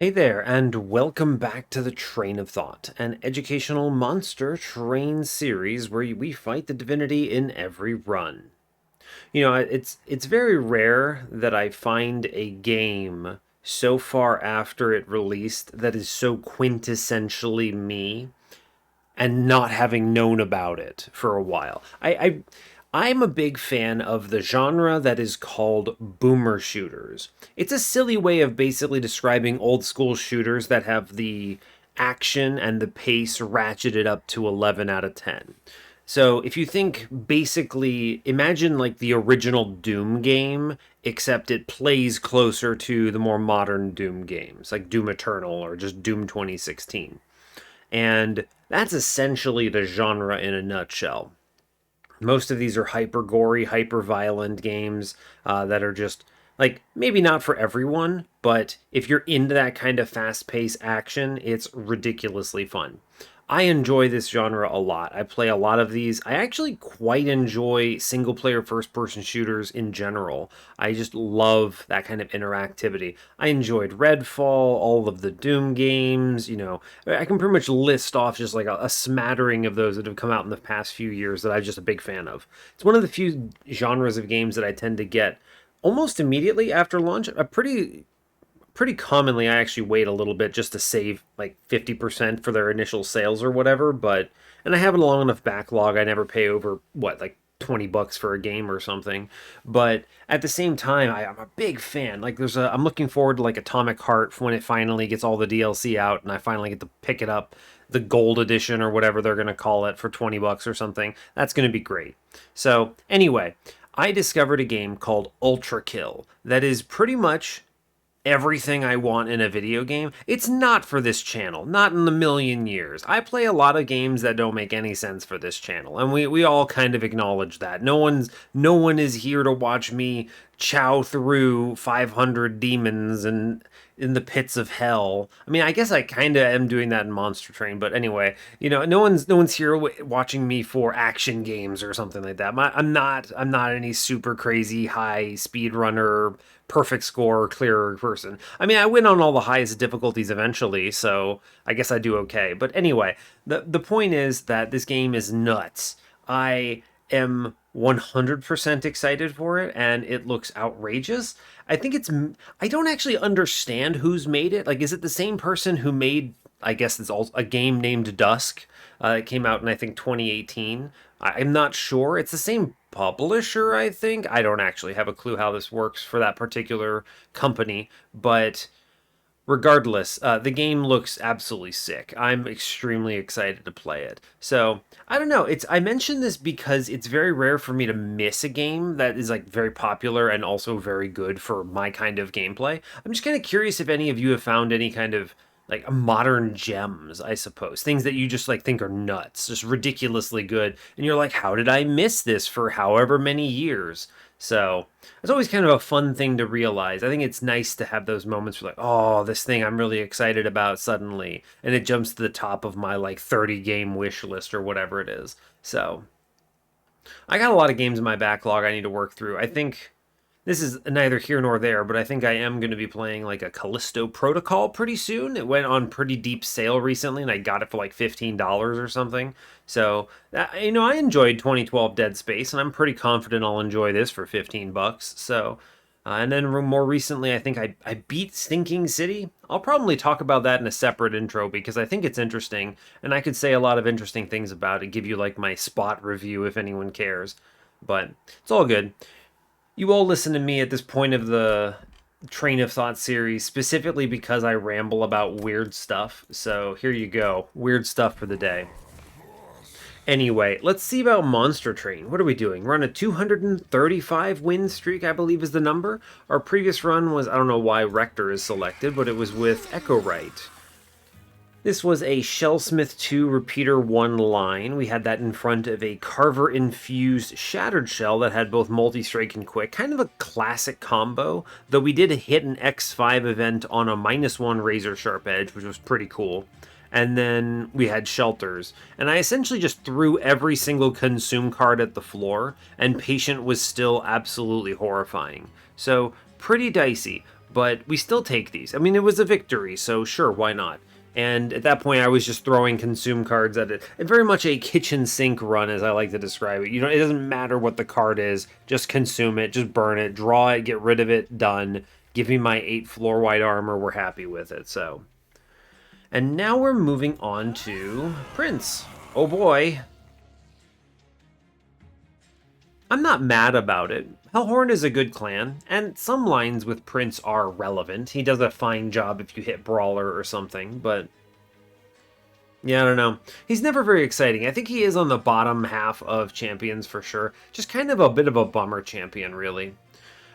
Hey there, and welcome back to the Train of Thought, an educational monster train series where we fight the divinity in every run. It's very rare that I find a game so far after it released that is so quintessentially me and not having known about it for a while. I'm a big fan of the genre that is called boomer shooters. It's a silly way of basically describing old school shooters that have the action and the pace ratcheted up to 11 out of 10. So if you think basically, imagine like the original Doom game, except it plays closer to the more modern Doom games, like Doom Eternal or just Doom 2016. And that's essentially the genre in a nutshell. Most of these are hyper gory, hyper violent games that are just like maybe not for everyone, but if you're into that kind of fast paced action, it's ridiculously fun. I enjoy this genre a lot. I play a lot of these. I actually quite enjoy single player first person shooters in general. I just love that kind of interactivity. I enjoyed Redfall, all of the Doom games, I can pretty much list off just like a smattering of those that have come out in the past few years that I'm just a big fan of. It's one of the few genres of games that I tend to get almost immediately after launch. A pretty commonly I actually wait a little bit just to save like 50% for their initial sales or whatever, but and I have a long enough backlog I never pay over what like $20 for a game or something. But at the same time, I'm a big fan. Like I'm looking forward to like Atomic Heart when it finally gets all the DLC out and I finally get to pick it up, the gold edition or whatever they're going to call it, for $20 or something. That's going to be great. So anyway, I discovered a game called Ultra Kill that is pretty much everything I want in a video game. It's not for this channel, not in the million years. I play a lot of games that don't make any sense for this channel, and we all kind of acknowledge that. No one is here to watch me chow through 500 demons and in the pits of hell. I mean, I guess I kind of am doing that in Monster Train, but anyway, no one's here watching me for action games or something like that. I'm not any super crazy high speed runner, perfect score, clearer person. I mean, I win on all the highest difficulties eventually, so I guess I do okay. But anyway, the point is that this game is nuts. I am 100% excited for it, and it looks outrageous. I think I don't actually understand who's made it. Like, is it the same person who made, I guess it's also a game named Dusk? It came out in, I think, 2018. I'm not sure. It's the same publisher, I think. I don't actually have a clue how this works for that particular company, but regardless, the game looks absolutely sick. I'm extremely excited to play it. So I don't know. I mentioned this because it's very rare for me to miss a game that is like very popular and also very good for my kind of gameplay. I'm just kind of curious if any of you have found any kind of like modern gems, I suppose, things that you just like think are nuts, just ridiculously good, and you're like, how did I miss this for however many years? So it's always kind of a fun thing to realize. I think it's nice to have those moments where like, oh, this thing I'm really excited about suddenly, and it jumps to the top of my like 30 game wish list or whatever it is. So I got a lot of games in my backlog I need to work through. I think this is neither here nor there, but I think I am going to be playing like a Callisto Protocol pretty soon. It went on pretty deep sale recently, and I got it for like $15 or something. So, I enjoyed 2012 Dead Space, and I'm pretty confident I'll enjoy this for $15. So, and then more recently, I think I beat Stinking City. I'll probably talk about that in a separate intro because I think it's interesting, and I could say a lot of interesting things about it, give you like my spot review if anyone cares. But it's all good. You all listen to me at this point of the Train of Thought series specifically because I ramble about weird stuff. So here you go. Weird stuff for the day. Anyway, let's see about Monster Train. What are we doing? We're on a 235 win streak, I believe is the number. Our previous run was, I don't know why Rector is selected, but it was with Echo Right. This was a Shellsmith 2 Repeater 1 line. We had that in front of a Carver-infused Shattered Shell that had both Multi-Strike and Quick. Kind of a classic combo, though we did hit an X5 event on a -1 Razor Sharp Edge, which was pretty cool. And then we had Shelters. And I essentially just threw every single Consume card at the floor, and Patient was still absolutely horrifying. So, pretty dicey. but we still take these. I mean, it was a victory, so sure, why not? And at that point, I was just throwing consume cards at it. And very much a kitchen sink run, as I like to describe it. You know, it doesn't matter what the card is. Just consume it, just burn it, draw it, get rid of it, done. Give me my 8 floor-wide armor, we're happy with it, so. And now we're moving on to Prince. Oh boy. I'm not mad about it. Hellhorned is a good clan, and some lines with Prince are relevant. He does a fine job if you hit Brawler or something, but yeah, I don't know. He's never very exciting. I think he is on the bottom half of champions for sure. Just kind of a bit of a bummer champion, really.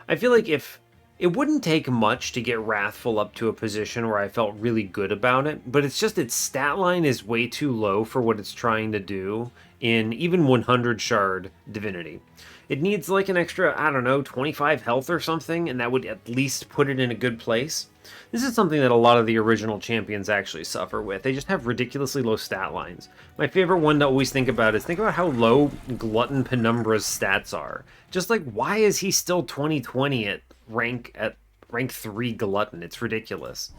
I feel like if it wouldn't take much to get Wrathful up to a position where I felt really good about it, but it's just its stat line is way too low for what it's trying to do in even 100 shard Divinity. It needs like an extra, I don't know, 25 health or something, and that would at least put it in a good place. This is something that a lot of the original champions actually suffer with. They just have ridiculously low stat lines. My favorite one to always think about is think about how low Glutton Penumbra's stats are. Just like, why is he still 2020 at rank 3 Glutton? It's ridiculous.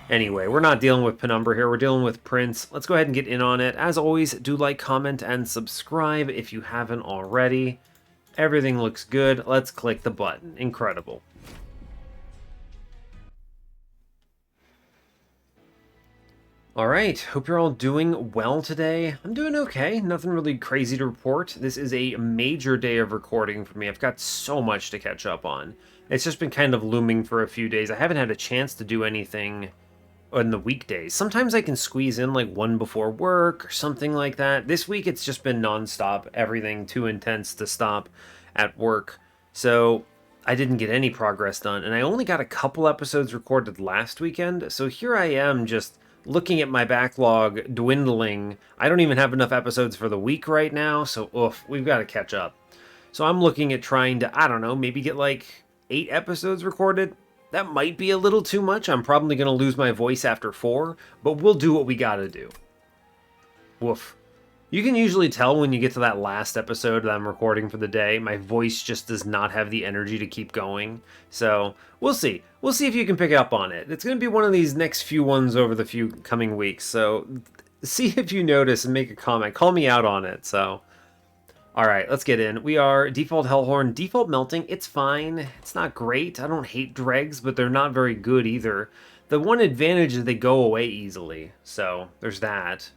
Anyway, we're not dealing with Penumbra here, we're dealing with Prince. Let's go ahead and get in on it. As always, do like, comment, and subscribe if you haven't already. Everything looks good. Let's click the button. Incredible. Alright, hope you're all doing well today. I'm doing okay, nothing really crazy to report. This is a major day of recording for me. I've got so much to catch up on. It's just been kind of looming for a few days. I haven't had a chance to do anything on the weekdays. Sometimes I can squeeze in like one before work or something like that. This week it's just been nonstop, everything too intense to stop at work. So I didn't get any progress done, and I only got a couple episodes recorded last weekend. So here I am just looking at my backlog dwindling. I don't even have enough episodes for the week right now, so oof, we've got to catch up. So I'm looking at trying to, I don't know, maybe get like 8 episodes recorded. That might be a little too much. I'm probably going to lose my voice after 4, but we'll do what we got to do. Woof. You can usually tell when you get to that last episode that I'm recording for the day. My voice just does not have the energy to keep going. So we'll see. We'll see if you can pick up on it. It's going to be one of these next few ones over the few coming weeks. So see if you notice and make a comment. Call me out on it. So, all right, let's get in. We are default Hellhorn, default Melting. It's fine. It's not great. I don't hate dregs, but they're not very good either. The one advantage is they go away easily. So there's that.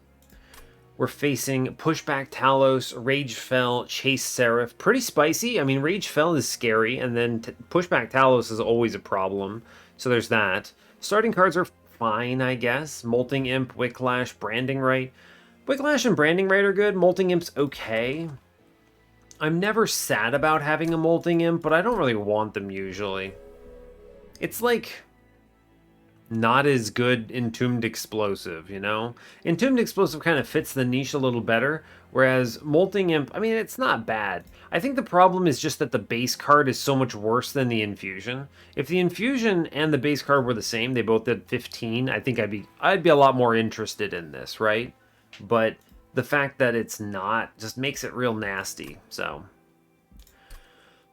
We're facing Pushback Talos, Rage Fell, Chase Seraph. Pretty spicy. I mean, Rage Fell is scary, and then Pushback Talos is always a problem. So there's that. Starting cards are fine, I guess. Molting Imp, Wicklash, Branding Right. Wicklash and Branding Right are good. Molting Imp's okay. I'm never sad about having a Molting Imp, but I don't really want them usually. It's like not as good Entombed Explosive, you know? Entombed Explosive kind of fits the niche a little better, whereas Molting Imp, I mean, it's not bad. I think the problem is just that the base card is so much worse than the Infusion. If the Infusion and the base card were the same, they both did 15, I think I'd be a lot more interested in this, right? But the fact that it's not just makes it real nasty, so.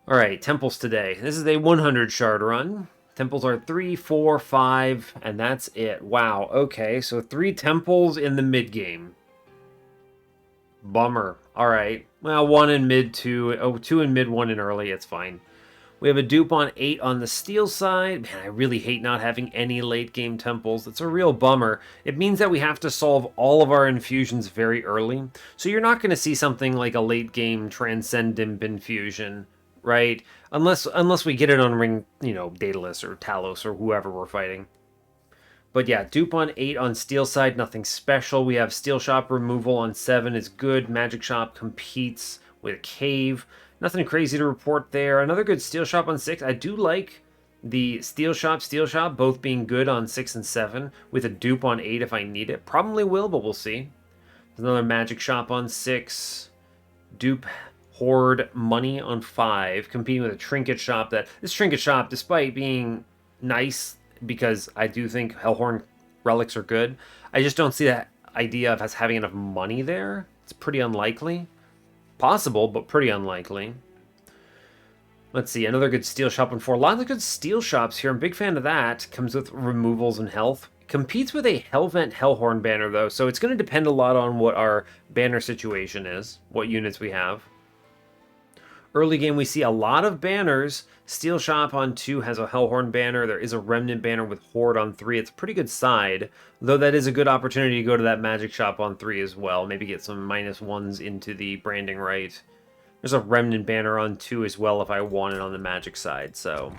Alright, Temples today. This is a 100 shard run. Temples are 3, 4, 5, and that's it. Wow, okay, so 3 temples in the mid-game. Bummer. Alright, well, 1 in mid, 2. Oh, 2 in mid, 1 in early, it's fine. We have a dupe on 8 on the steel side. Man, I really hate not having any late-game temples. It's a real bummer. It means that we have to solve all of our infusions very early. So you're not going to see something like a late-game Transcendent infusion, right? Unless we get it on Ring, you know, Daedalus or Talos or whoever we're fighting. But yeah, dupe on 8 on steel side, nothing special. We have Steel Shop removal on 7 is good. Magic Shop competes with Cave. Nothing crazy to report there. Another good Steel Shop on 6. I do like the Steel Shop, both being good on 6 and 7, with a dupe on 8 if I need it. Probably will, but we'll see. There's another Magic Shop on 6. Dupe Hoard Money on 5, competing with a Trinket Shop. This Trinket Shop, despite being nice, because I do think Hellhorn relics are good, I just don't see that idea of us having enough money there. It's pretty unlikely. Possible, but pretty unlikely. Let's see, another good steel shop on 4. A lot of good steel shops here. I'm a big fan of that. Comes with removals and health. Competes with a Hellvent Hellhorn banner, though, so it's going to depend a lot on what our banner situation is, what units we have. Early game, we see a lot of banners. Steel Shop on 2 has a Hellhorn banner. There is a Remnant banner with Horde on 3. It's a pretty good side, though that is a good opportunity to go to that Magic Shop on 3 as well. Maybe get some -1s into the branding right. There's a Remnant banner on 2 as well if I want it on the Magic side, so...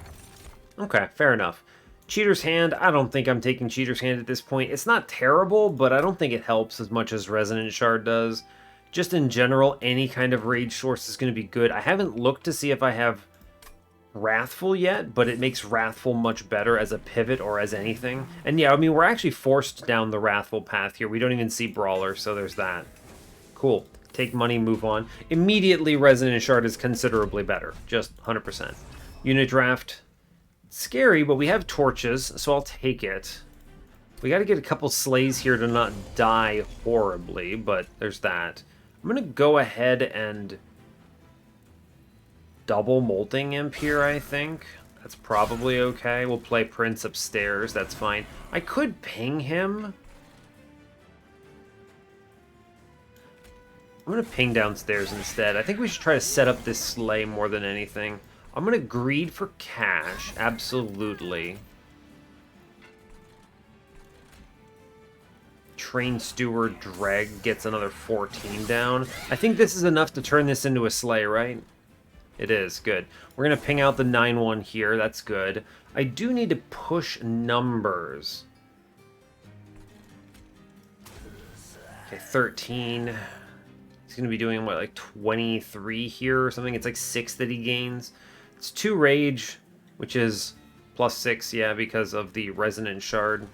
Okay, fair enough. Cheater's Hand, I don't think I'm taking Cheater's Hand at this point. It's not terrible, but I don't think it helps as much as Resonant Shard does. Just in general, any kind of rage source is going to be good. I haven't looked to see if I have Wrathful yet, but it makes Wrathful much better as a pivot or as anything. And yeah, I mean, we're actually forced down the Wrathful path here. We don't even see Brawler, so there's that. Cool. Take money, move on. Immediately, Resonant Shard is considerably better. Just 100%. Unit Draft. Scary, but we have torches, so I'll take it. We got to get a couple slays here to not die horribly, but there's that. I'm going to go ahead and double Molting Imp here, I think. That's probably okay. We'll play Prince upstairs, that's fine. I could ping him. I'm going to ping downstairs instead. I think we should try to set up this slay more than anything. I'm going to greed for cash, absolutely. Train Steward Dreg gets another 14 down. I think this is enough to turn this into a slay, right? It is, good. We're going to ping out the 9-1 here, that's good. I do need to push numbers. Okay, 13. He's going to be doing, what, like 23 here or something? It's like 6 that he gains. It's 2 rage, which is +6, yeah, because of the Resonant Shard.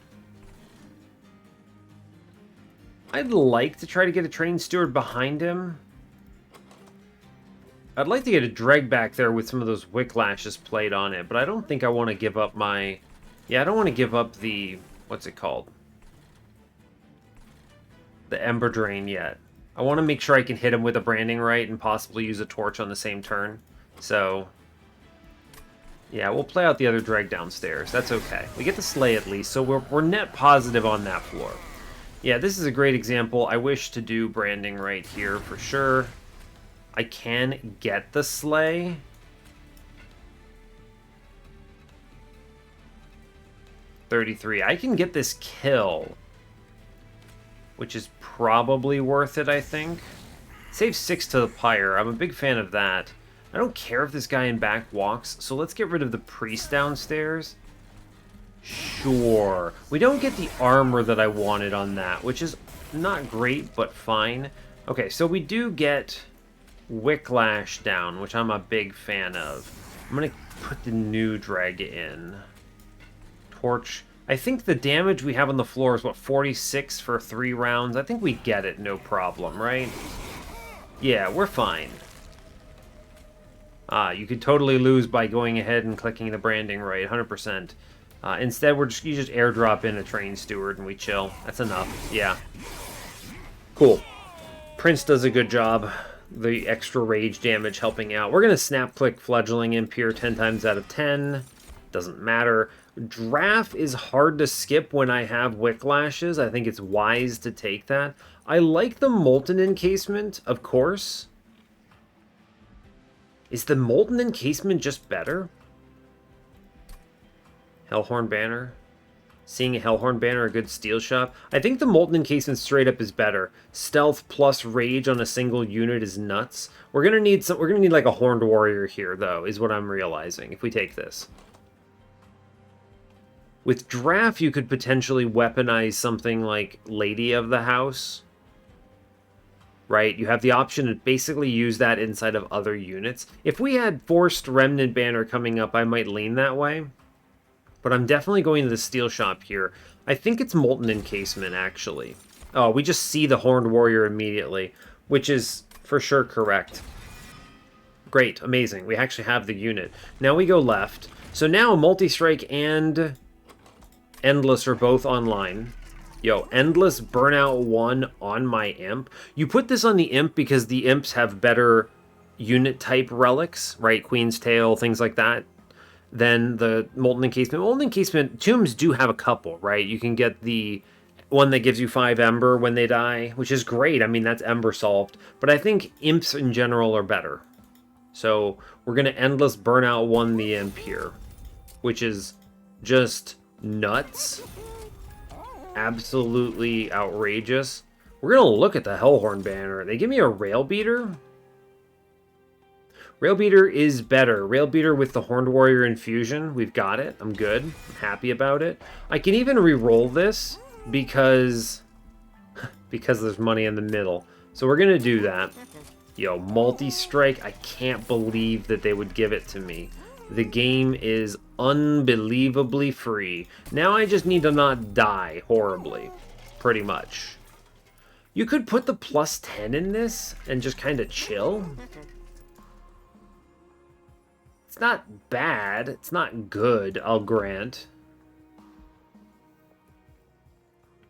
I'd like to try to get a Train Steward behind him. I'd like to get a Dreg back there with some of those Whicklashes played on it, but I don't think I want to give up my... Yeah, I don't want to give up the... What's it called? The Ember Drain yet. I want to make sure I can hit him with a Branding Right and possibly use a Torch on the same turn. So... Yeah, we'll play out the other Dreg downstairs. That's okay. We get the Slay at least, so we're net positive on that floor. Yeah, this is a great example. I wish to do Branding Right here for sure. I can get the Slay. $33. I can get this kill, which is probably worth it, I think. Save 6 to the Pyre. I'm a big fan of that. I don't care if this guy in back walks, so let's get rid of the Priest downstairs. Sure. We don't get the armor that I wanted on that, which is not great, but fine. Okay, so we do get Wicklash down, which I'm a big fan of. I'm going to put the new drag in. Torch. I think the damage we have on the floor is, what, 46 for 3 rounds? I think we get it, no problem, right? Yeah, we're fine. You could totally lose by going ahead and clicking the Branding Right, 100%. Instead, you just airdrop in a Train Steward and we chill. That's enough. Yeah. Cool. Prince does a good job. The extra rage damage helping out. We're going to snap click Fledgling Imp here 10 times out of 10. Doesn't matter. Draft is hard to skip when I have Wicklashes. I think it's wise to take that. I like the Molten Encasement, of course. Is the Molten Encasement just better? Hellhorn Banner. Seeing a Hellhorn Banner, a good steel shop. I think the Molten Encasement straight up is better. Stealth plus Rage on a single unit is nuts. We're gonna need like a Horned Warrior here, though, is what I'm realizing, if we take this. With Draft, you could potentially weaponize something like Lady of the House. Right? You have the option to basically use that inside of other units. If we had Forced Remnant Banner coming up, I might lean that way. But I'm definitely going to the steel shop here. I think it's Molten Encasement, actually. Oh, we just see the Horned Warrior immediately, which is for sure correct. Great, amazing. We actually have the unit. Now we go left. So now Multi-Strike and Endless are both online. Yo, Endless Burnout 1 on my Imp. You put this on the Imp because the Imps have better unit type relics, right? Queen's Tail, things like that, than the Molten Encasement. Molten Encasement tombs do have a couple, right? You can get the one that gives you 5 Ember when they die, which is great. I mean, that's Ember solved. But I think imps in general are better. So we're going to Endless Burnout 1 the imp here, which is just nuts. Absolutely outrageous. We're going to look at the Hellhorned banner. They give me a Rail Beater. Rail Beater is better. Rail Beater with the Horned Warrior Infusion. We've got it. I'm good. I'm happy about it. I can even re-roll this because there's money in the middle. So we're going to do that. Yo, multi-strike. I can't believe that they would give it to me. The game is unbelievably free. Now I just need to not die horribly. Pretty much. You could put the +10 in this and just kind of chill. It's not bad. It's not good, I'll grant.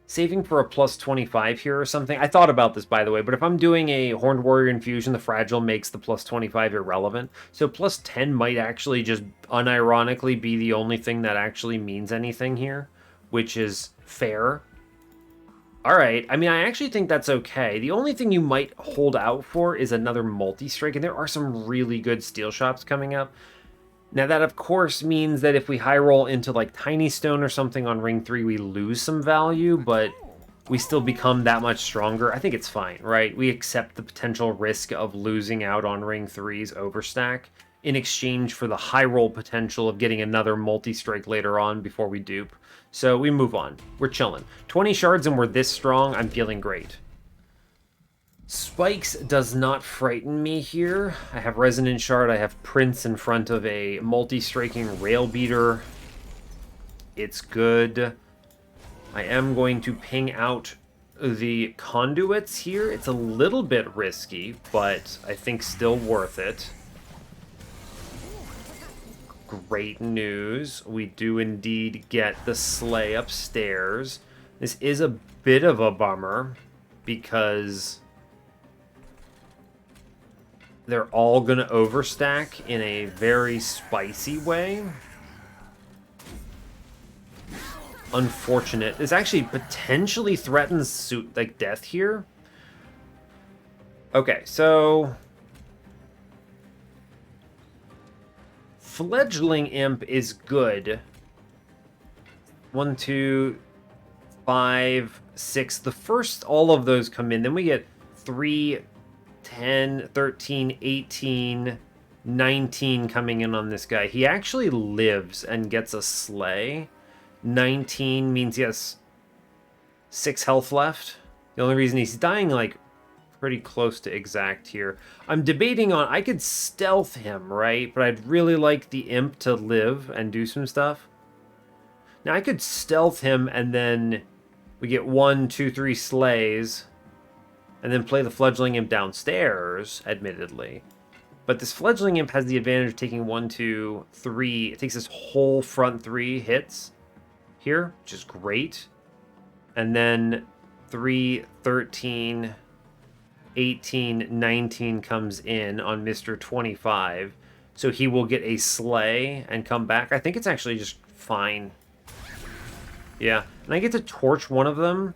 Saving for a +25 here or something. I thought about this, by the way, but if I'm doing a Horned Warrior Infusion, the Fragile makes the +25 irrelevant. So +10 might actually just unironically be the only thing that actually means anything here, which is fair. Alright, I mean, I actually think that's okay. The only thing you might hold out for is another multi-strike, and there are some really good steel shops coming up. Now that, of course, means that if we high roll into like Tiny Stone or something on Ring 3, we lose some value, but we still become that much stronger. I think it's fine, right? We accept the potential risk of losing out on Ring 3's overstack in exchange for the high roll potential of getting another multi-strike later on before we dupe. So we move on. We're chilling. 20 shards and we're this strong. I'm feeling great. Spikes does not frighten me here. I have Resonant Shard, I have Prince in front of a multi-striking Rail Beater. It's good. I am going to ping out the conduits here. It's a little bit risky, but I think still worth it. Great news. We do indeed get the sleigh upstairs. This is a bit of a bummer because they're all going to overstack in a very spicy way. Unfortunate. This actually potentially threatens like death here. Okay, so Fledgling Imp is good. 1, 2, 5, 6. The first, all of those come in. Then we get 3, 10, 13, 18, 19 coming in on this guy. He actually lives and gets a sleigh. 19 means he has 6 health left. The only reason he's dying like pretty close to exact here. I'm debating on, I could stealth him, right? But I'd really like the imp to live and do some stuff. Now I could stealth him and then we get 1, 2, 3 sleighs. And then play the Fledgling Imp downstairs, admittedly. But this Fledgling Imp has the advantage of taking 1, 2, 3. It takes this whole front 3 hits here, which is great. And then 3, 13, 18, 19 comes in on Mr. 25. So he will get a sleigh and come back. I think it's actually just fine. Yeah, and I get to torch one of them.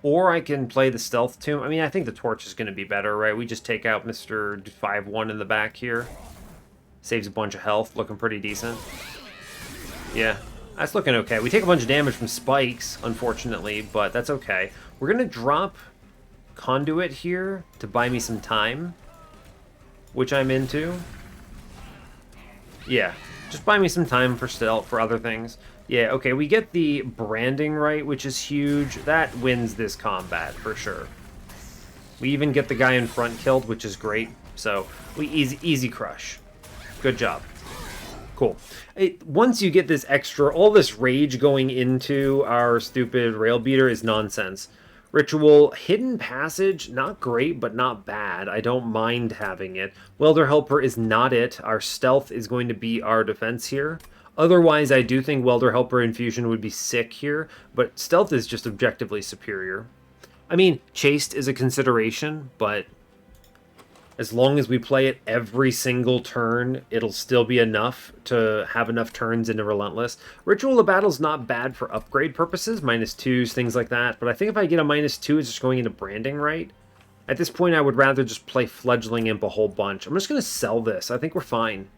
Or I can play the Stealth Tomb. I mean, I think the Torch is going to be better, right? We just take out Mr. 5-1 in the back here. Saves a bunch of health. Looking pretty decent. Yeah, that's looking okay. We take a bunch of damage from spikes, unfortunately, but that's okay. We're going to drop Conduit here to buy me some time, which I'm into. Yeah, just buy me some time for stealth, for other things. Yeah, okay, we get the branding right, which is huge. That wins this combat, for sure. We even get the guy in front killed, which is great. So, we easy crush. Good job. Cool. Once you get this extra, all this rage going into our stupid rail beater is nonsense. Ritual, Hidden Passage, not great, but not bad. I don't mind having it. Welder Helper is not it. Our stealth is going to be our defense here. Otherwise, I do think Welder Helper Infusion would be sick here, but stealth is just objectively superior. I mean, chaste is a consideration, but As long as we play it every single turn, it'll still be enough to have enough turns into Relentless. Ritual of Battle's not bad for upgrade purposes, -2s, things like that, but I think if I get a -2, it's just going into Branding Right. At this point, I would rather just play Fledgling Imp a whole bunch. I'm just going to sell this. I think we're fine.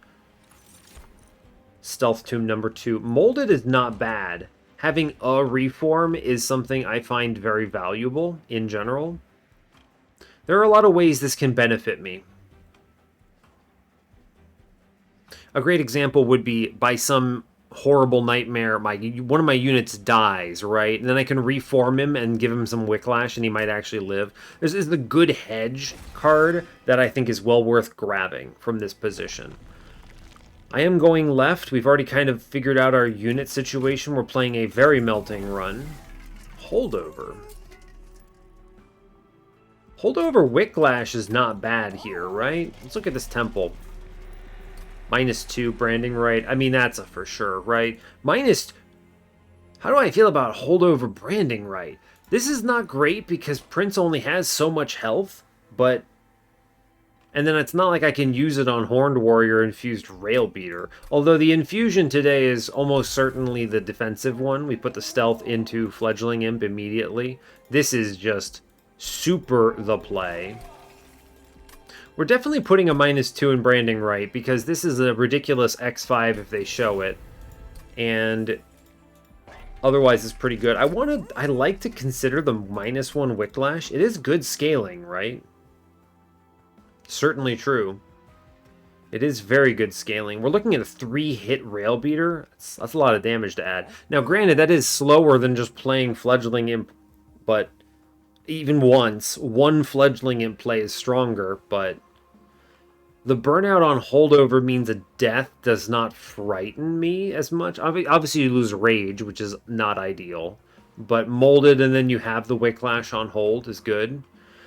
Stealth Tomb number 2. Molded is not bad. Having a reform is something I find very valuable in general. There are a lot of ways this can benefit me. A great example would be by some horrible nightmare, one of my units dies, right? And then I can reform him and give him some Whiplash and he might actually live. This is the Good Hedge card that I think is well worth grabbing from this position. I am going left. We've already kind of figured out our unit situation. We're playing a very melting run. Holdover. Holdover Whiplash is not bad here, right? Let's look at this temple. -2 Branding Right. I mean, that's a for sure, right? How do I feel about Holdover Branding Right? This is not great because Prince only has so much health, but... And then it's not like I can use it on Horned Warrior Infused Rail Beater. Although the infusion today is almost certainly the defensive one. We put the stealth into Fledgling Imp immediately. This is just super the play. We're definitely putting a -2 in Branding Right, because this is a ridiculous X5 if they show it. And otherwise it's pretty good. I like to consider the -1 Whiplash. It is good scaling, right? Certainly true. It is very good scaling. We're looking at a 3-hit Rail Beater. That's a lot of damage to add. Now, granted, that is slower than just playing Fledgling Imp, but even once, one Fledgling Imp play is stronger, but the burnout on Holdover means a death does not frighten me as much. Obviously, you lose Rage, which is not ideal, but Molded and then you have the Whiplash on hold is good.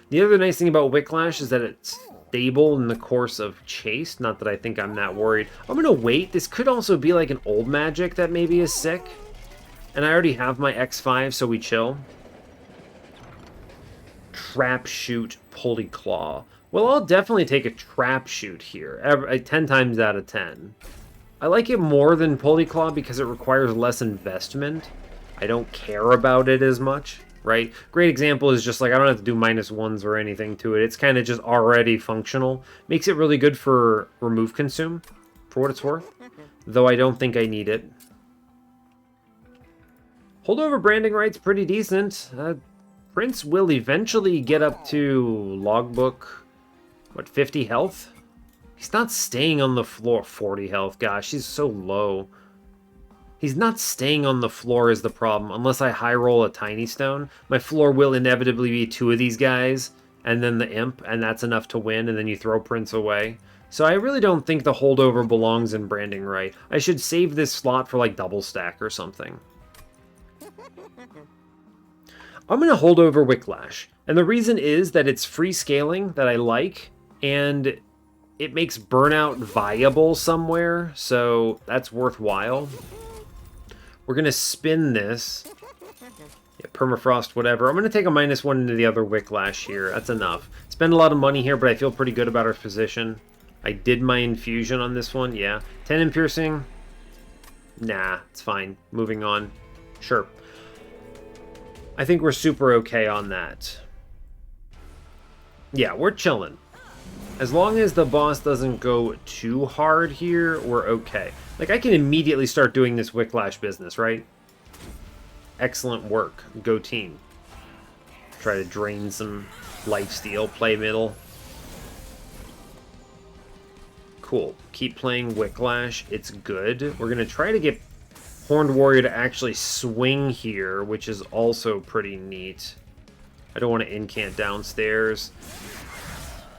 The other nice thing about Whiplash is that it's stable in the course of Chase. Not that I think I'm that worried. I'm going to wait. This could also be like an old magic that maybe is sick. And I already have my X5, so we chill. Trap Shoot Pulley Claw. Well, I'll definitely take a Trap Shoot here. 10 times out of 10. I like it more than Pulley Claw because it requires less investment. I don't care about it as much. Right? Great example is just like I don't have to do -1s or anything to it. It's kind of just already functional. Makes it really good for remove consume, for what it's worth. Though I don't think I need it. Holdover Branding Right's pretty decent. Prince will eventually get up to logbook, what, 50 health? He's not staying on the floor. 40 health, gosh, he's so low. He's not staying on the floor is the problem. Unless I high roll a Tiny Stone, my floor will inevitably be 2 of these guys, and then the Imp, and that's enough to win, and then you throw Prince away. So I really don't think the Holdover belongs in Branding Right. I should save this slot for like double stack or something. I'm going to Holdover Whiplash, and the reason is that it's free scaling that I like, and it makes Burnout viable somewhere, so that's worthwhile. We're going to spin this. Yeah, permafrost, whatever. I'm going to take a -1 into the other Whiplash here. That's enough. Spend a lot of money here, but I feel pretty good about our position. I did my infusion on this one, yeah. 10 in piercing. Nah, it's fine. Moving on. Sure. I think we're super okay on that. Yeah, we're chilling. As long as the boss doesn't go too hard here, we're okay. Like, I can immediately start doing this Whiplash business, right? Excellent work. Go team. Try to drain some lifesteal, play middle. Cool. Keep playing Whiplash. It's good. We're going to try to get Horned Warrior to actually swing here, which is also pretty neat. I don't want to incant downstairs.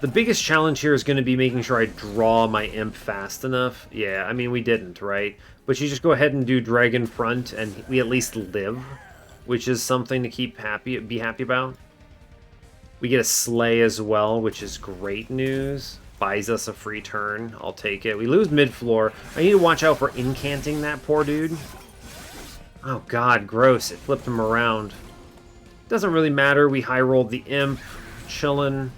The biggest challenge here is going to be making sure I draw my Imp fast enough. Yeah, I mean, we didn't, right? But you just go ahead and do Dragon Front, and we at least live, which is something to be happy about. We get a Slay as well, which is great news. Buys us a free turn. I'll take it. We lose mid-floor. I need to watch out for incanting that poor dude. Oh, God, gross. It flipped him around. Doesn't really matter. We high-rolled the Imp. Chillin'.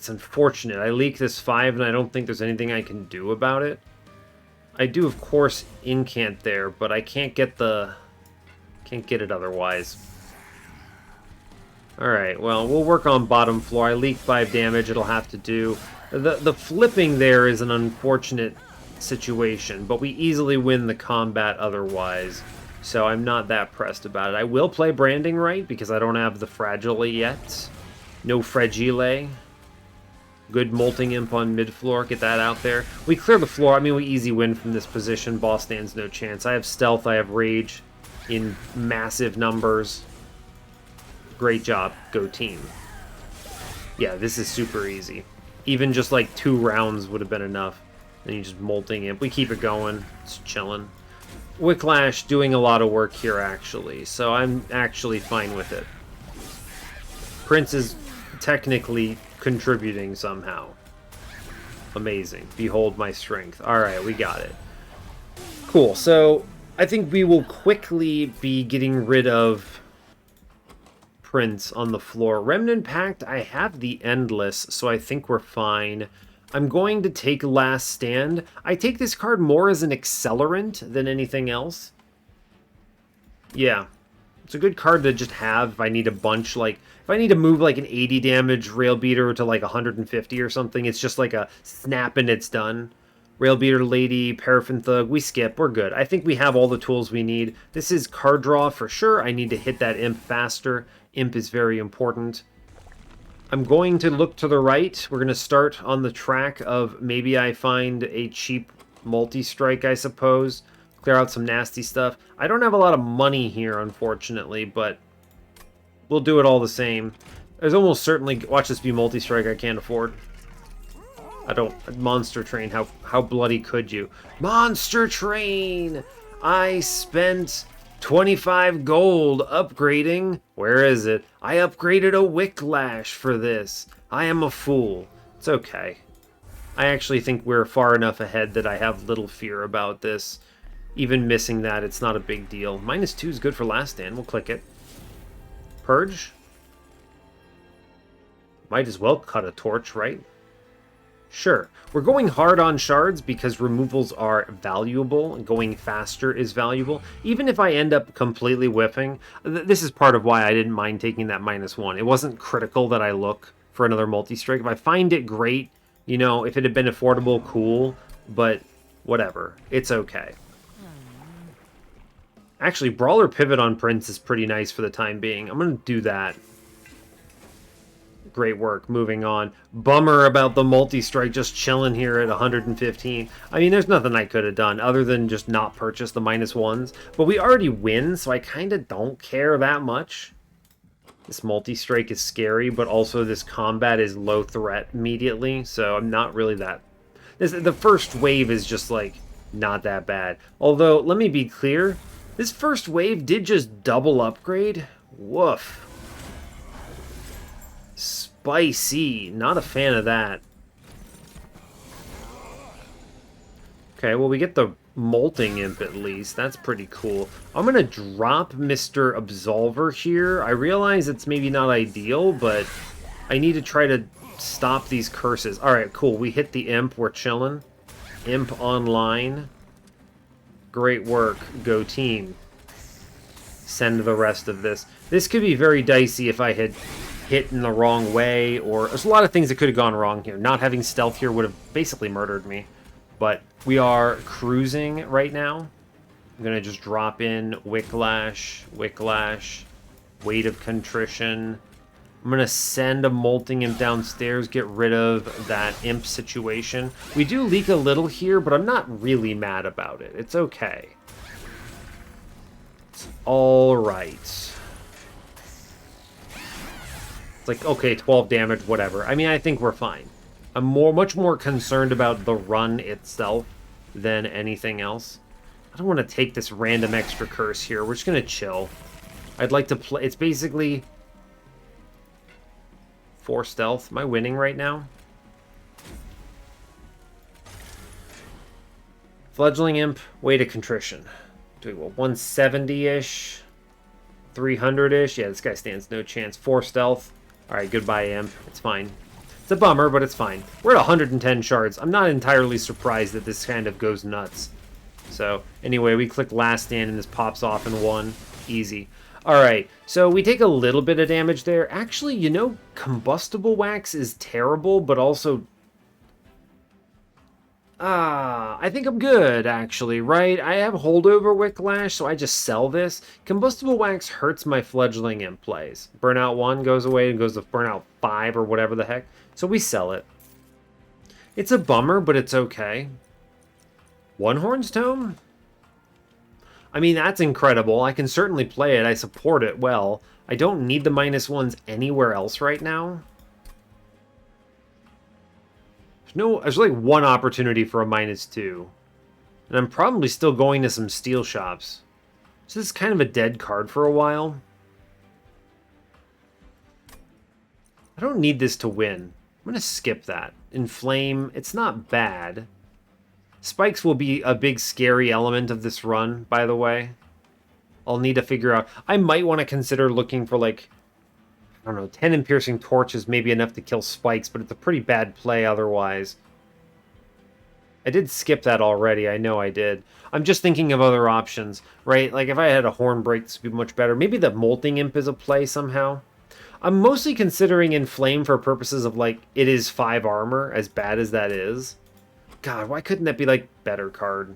it's unfortunate. I leak this 5, and I don't think there's anything I can do about it. I do, of course, incant there, but I can't get the... Can't get it otherwise. Alright, well, we'll work on bottom floor. I leak 5 damage, it'll have to do. The flipping there is an unfortunate situation, but we easily win the combat otherwise. So I'm not that pressed about it. I will play Branding Right, because I don't have the Fragile yet. No Fragile. Good Molting Imp on mid-floor, get that out there. We clear the floor, I mean, we easy win from this position. Boss stands no chance. I have Stealth, I have Rage in massive numbers. Great job, go team. Yeah, this is super easy. Even just like 2 rounds would have been enough. And you just Molting Imp. We keep it going, it's chilling. Whiplash doing a lot of work here, actually, so I'm actually fine with it. Prince is technically contributing somehow. Amazing. Behold my strength. Alright, we got it. Cool, so I think we will quickly be getting rid of Prince on the floor. Remnant Pact, I have the Endless, so I think we're fine. I'm going to take Last Stand. I take this card more as an accelerant than anything else. Yeah. It's a good card to just have if I need a bunch, like, if I need to move like an 80 damage Rail Beater to like 150 or something, it's just like a snap and it's done. Rail Beater Lady, Paraffin Thug, we skip, we're good. I think we have all the tools we need. This is card draw for sure. I need to hit that Imp faster. Imp is very important. I'm going to look to the right. We're going to start on the track of maybe I find a cheap multi-strike, I suppose. Clear out some nasty stuff. I don't have a lot of money here, unfortunately, but we'll do it all the same. There's almost certainly... Watch this be multi-strike I can't afford. I don't... Monster Train, how bloody could you? Monster Train! I spent 25 gold upgrading. Where is it? I upgraded a Whiplash for this. I am a fool. It's okay. I actually think we're far enough ahead that I have little fear about this. Even missing that, it's not a big deal. -2 is good for Last Stand. We'll click it. Purge? Might as well cut a torch, right? Sure. We're going hard on shards because removals are valuable, and going faster is valuable. Even if I end up completely whiffing, this is part of why I didn't mind taking that -1. It wasn't critical that I look for another multi-strike. If I find it great, you know, if it had been affordable, cool, but whatever. It's okay. Actually, Brawler Pivot on Prince is pretty nice for the time being. I'm going to do that. Great work. Moving on. Bummer about the multi-strike just chilling here at 115. I mean, there's nothing I could have done other than just not purchase the -1s. But we already win, so I kind of don't care that much. This multi-strike is scary, but also this combat is low threat immediately, so I'm not really that... The first wave is just, like, not that bad. Although, let me be clear, this first wave did just double upgrade. Woof. Spicy. Not a fan of that. Okay, well, we get the Molting Imp at least. That's pretty cool. I'm going to drop Mr. Absolver here. I realize it's maybe not ideal, but I need to try to stop these curses. Alright, cool. We hit the Imp. We're chilling. Imp online. Great work. Go team. Send the rest of this. This could be very dicey if I had hit in the wrong way, or... There's a lot of things that could have gone wrong here. Not having stealth here would have basically murdered me. But we are cruising right now. I'm going to just drop in Whiplash, Whiplash, Weight of Contrition. I'm going to send a Molting Imp downstairs, get rid of that Imp situation. We do leak a little here, but I'm not really mad about it. It's okay. It's alright. It's like, okay, 12 damage, whatever. I mean, I think we're fine. I'm much more concerned about the run itself than anything else. I don't want to take this random extra curse here. We're just going to chill. I'd like to play... It's basically... 4 stealth. Am I winning right now? Fledgling Imp, Weight of Contrition. Doing what, 170-ish? 300-ish? Yeah, this guy stands no chance. 4 stealth. Alright, goodbye, Imp. It's fine. It's a bummer, but it's fine. We're at 110 shards. I'm not entirely surprised that this kind of goes nuts. So, anyway, we click last stand and this pops off in 1. Easy. Alright, so we take a little bit of damage there. Actually, you know, combustible wax is terrible, but also... I think I'm good, actually, right? I have holdover whiplash, so I just sell this. Combustible wax hurts my fledgling imp plays. Burnout 1 goes away and goes to Burnout 5 or whatever the heck. So we sell it. It's a bummer, but it's okay. One Horn's Tome? I mean, that's incredible. I can certainly play it. I support it well. I don't need the -1s anywhere else right now. There's like one opportunity for a -2. And I'm probably still going to some steel shops. So this is kind of a dead card for a while. I don't need this to win. I'm going to skip that. Inflame, it's not bad. Spikes will be a big scary element of this run, by the way. I'll need to figure out... I might want to consider looking for, like... I don't know, 10 and Piercing Torch is maybe enough to kill Spikes, but it's a pretty bad play otherwise. I did skip that already, I know I did. I'm just thinking of other options, right? Like, if I had a Horn Break, this would be much better. Maybe the Molting Imp is a play somehow. I'm mostly considering Inflame for purposes of, like, it is 5 armor, as bad as that is. God, why couldn't that be, like, better card?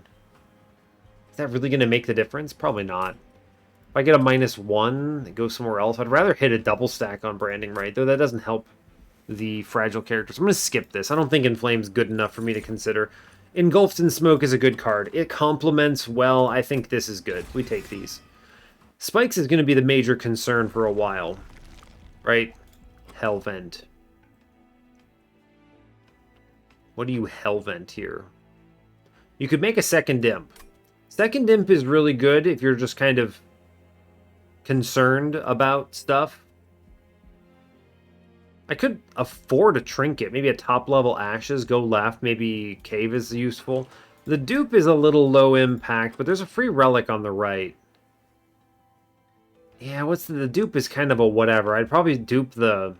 Is that really going to make the difference? Probably not. If I get a -1 and go somewhere else, I'd rather hit a double stack on Branding Right, though that doesn't help the fragile characters. I'm going to skip this. I don't think Inflame's good enough for me to consider. Engulfed in Smoke is a good card. It complements well. I think this is good. We take these. Spikes is going to be the major concern for a while. Right? Hellvent. What do you Hellvent here? You could make a second imp. Second imp is really good if you're just kind of concerned about stuff. I could afford a trinket, maybe a top level Ashes, go left, maybe Cave is useful. The dupe is a little low impact, but there's a free relic on the right. Yeah, the dupe is kind of a whatever. I'd probably dupe the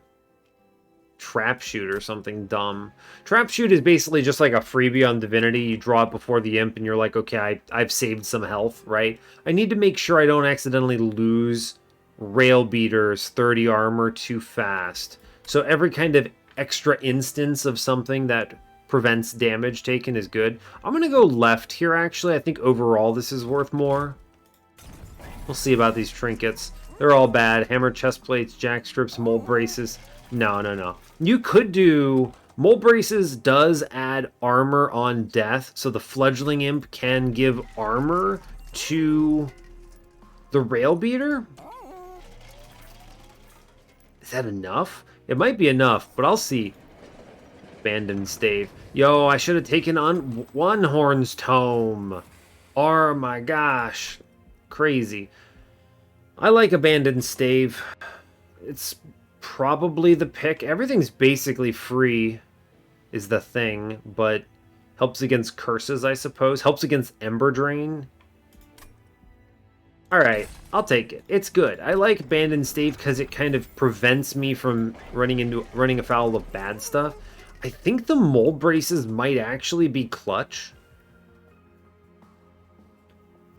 Trap Shoot or something dumb. Trap Shoot is basically just like a freebie on Divinity. You draw it before the imp and you're like, okay, I've saved some health, right? I need to make sure I don't accidentally lose Rail Beater's 30 armor too fast. So every kind of extra instance of something that prevents damage taken is good. I'm going to go left here, actually. I think overall this is worth more. We'll see about these trinkets. They're all bad. Hammer chest plates, jack strips, mold braces. No. You could do... Mold braces does add armor on death, so the fledgling imp can give armor to the rail beater. Is that enough? It might be enough, but I'll see. Abandoned stave. Yo, I should have taken on One Horn's Tome. Oh my gosh. Crazy. I like Abandoned stave. It's probably the pick. Everything's basically free is the thing, but helps against curses, I suppose. Helps against Ember Drain. Alright, I'll take it. It's good. I like Abandoned Stave because it kind of prevents me from running afoul of bad stuff. I think the mold braces might actually be clutch.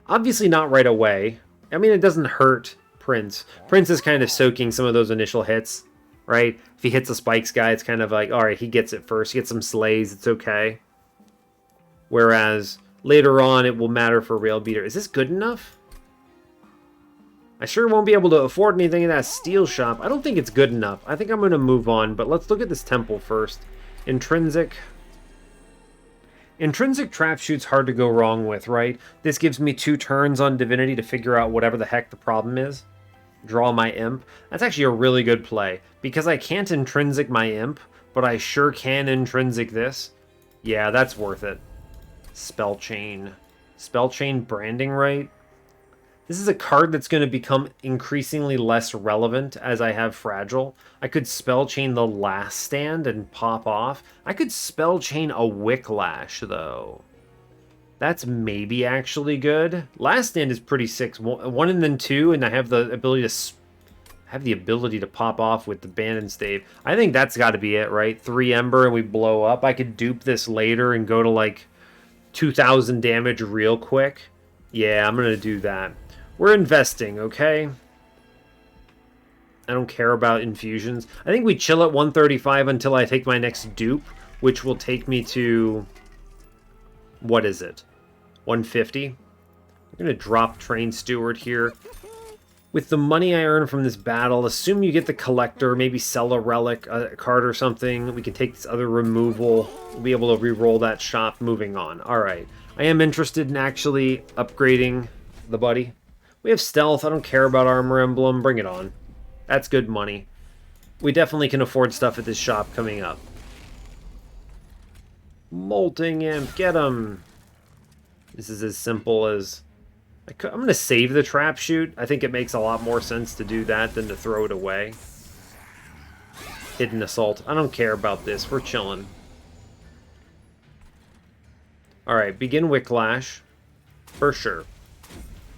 Obviously not right away. I mean, it doesn't hurt Prince. Prince is kind of soaking some of those initial hits, right? If he hits a Spikes guy, it's kind of like, alright, he gets it first. He gets some slays, it's okay. Whereas later on, it will matter for Rail Beater. Is this good enough? I sure won't be able to afford anything in that steel shop. I don't think it's good enough. I think I'm going to move on, but let's look at this temple first. Intrinsic. Intrinsic Trap Shoot's hard to go wrong with, right? This gives me 2 turns on Divinity to figure out whatever the heck the problem is. Draw my imp. That's actually a really good play. Because I can't intrinsic my imp, but I sure can intrinsic this. Yeah, that's worth it. Spell Chain. Spell Chain Branding Right. This is a card that's going to become increasingly less relevant as I have Fragile. I could Spell Chain the Last Stand and pop off. I could Spell Chain a Whiplash, though. That's maybe actually good. Last Stand is pretty sick. 1 and then 2, and I have the ability to have the ability to pop off with the Abandoned Stave. I think that's got to be it, right? 3 Ember and we blow up. I could dupe this later and go to like 2,000 damage real quick. Yeah, I'm going to do that. We're investing, okay? I don't care about infusions. I think we chill at 135 until I take my next dupe, which will take me to... What is it? 150? I'm going to drop Train Steward here. With the money I earn from this battle, assume you get the Collector, maybe sell a relic, a card or something. We can take this other removal. We'll be able to re-roll that shop. Moving on. Alright. I am interested in actually upgrading the buddy. We have Stealth. I don't care about Armor Emblem. Bring it on. That's good money. We definitely can afford stuff at this shop coming up. Molting Imp. Get him. This is as simple as... I'm going to save the trap shoot. I think it makes a lot more sense to do that than to throw it away. Hidden Assault. I don't care about this. We're chilling. Alright, begin Wicklash. For sure.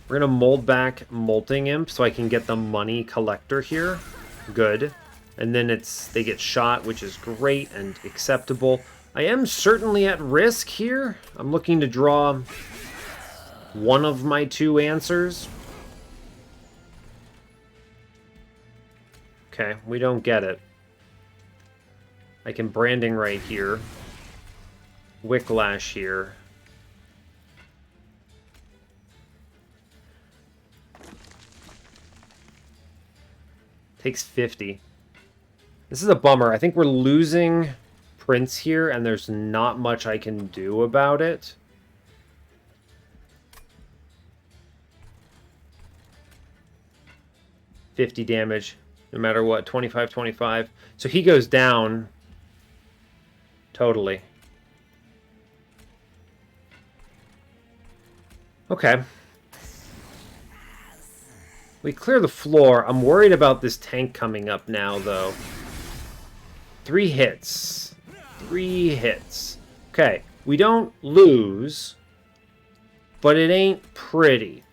We're going to mold back Molting Imp so I can get the money collector here. Good. And then they get shot, which is great and acceptable. I am certainly at risk here. I'm looking to draw... one of my 2 answers. Okay, we don't get it. I can branding right here. Wicklash here. Takes 50. This is a bummer. I think we're losing Prince here, and there's not much I can do about it. $50 damage, no matter what. 25, 25. So he goes down. Totally. Okay. We clear the floor. I'm worried about this tank coming up now, though. 3 hits. 3 hits. Okay. We don't lose, but it ain't pretty.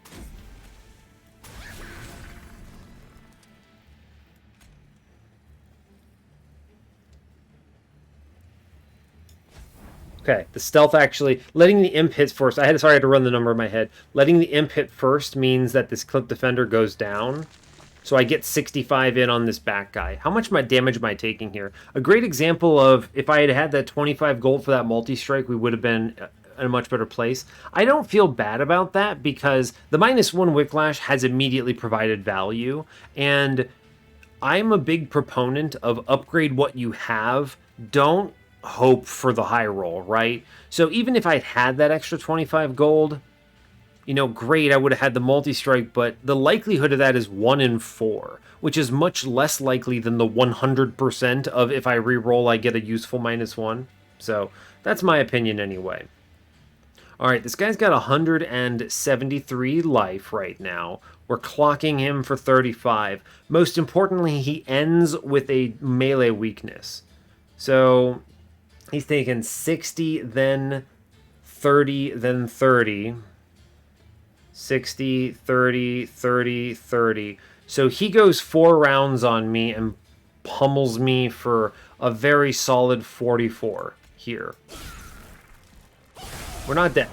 Okay, the stealth actually... Letting the imp hit first... Sorry, I had to run the number in my head. Letting the imp hit first means that this clip defender goes down. So I get 65 in on this back guy. How much damage am I taking here? A great example of if I had had that 25 gold for that multi-strike, we would have been in a much better place. I don't feel bad about that because the -1 Wicklash has immediately provided value. And I'm a big proponent of upgrade what you have. Don't hope for the high roll, right? So even if I had that extra 25 gold, you know, great, I would have had the multi-strike, but the likelihood of that is 1 in 4, which is much less likely than the 100% of if I re-roll, I get a useful -1. So that's my opinion anyway. All right, this guy's got 173 life right now. We're clocking him for 35. Most importantly, he ends with a melee weakness. So he's taken 60, then 30, then 30. 60, 30, 30, 30. So he goes 4 rounds on me and pummels me for a very solid 44 here. We're not dead.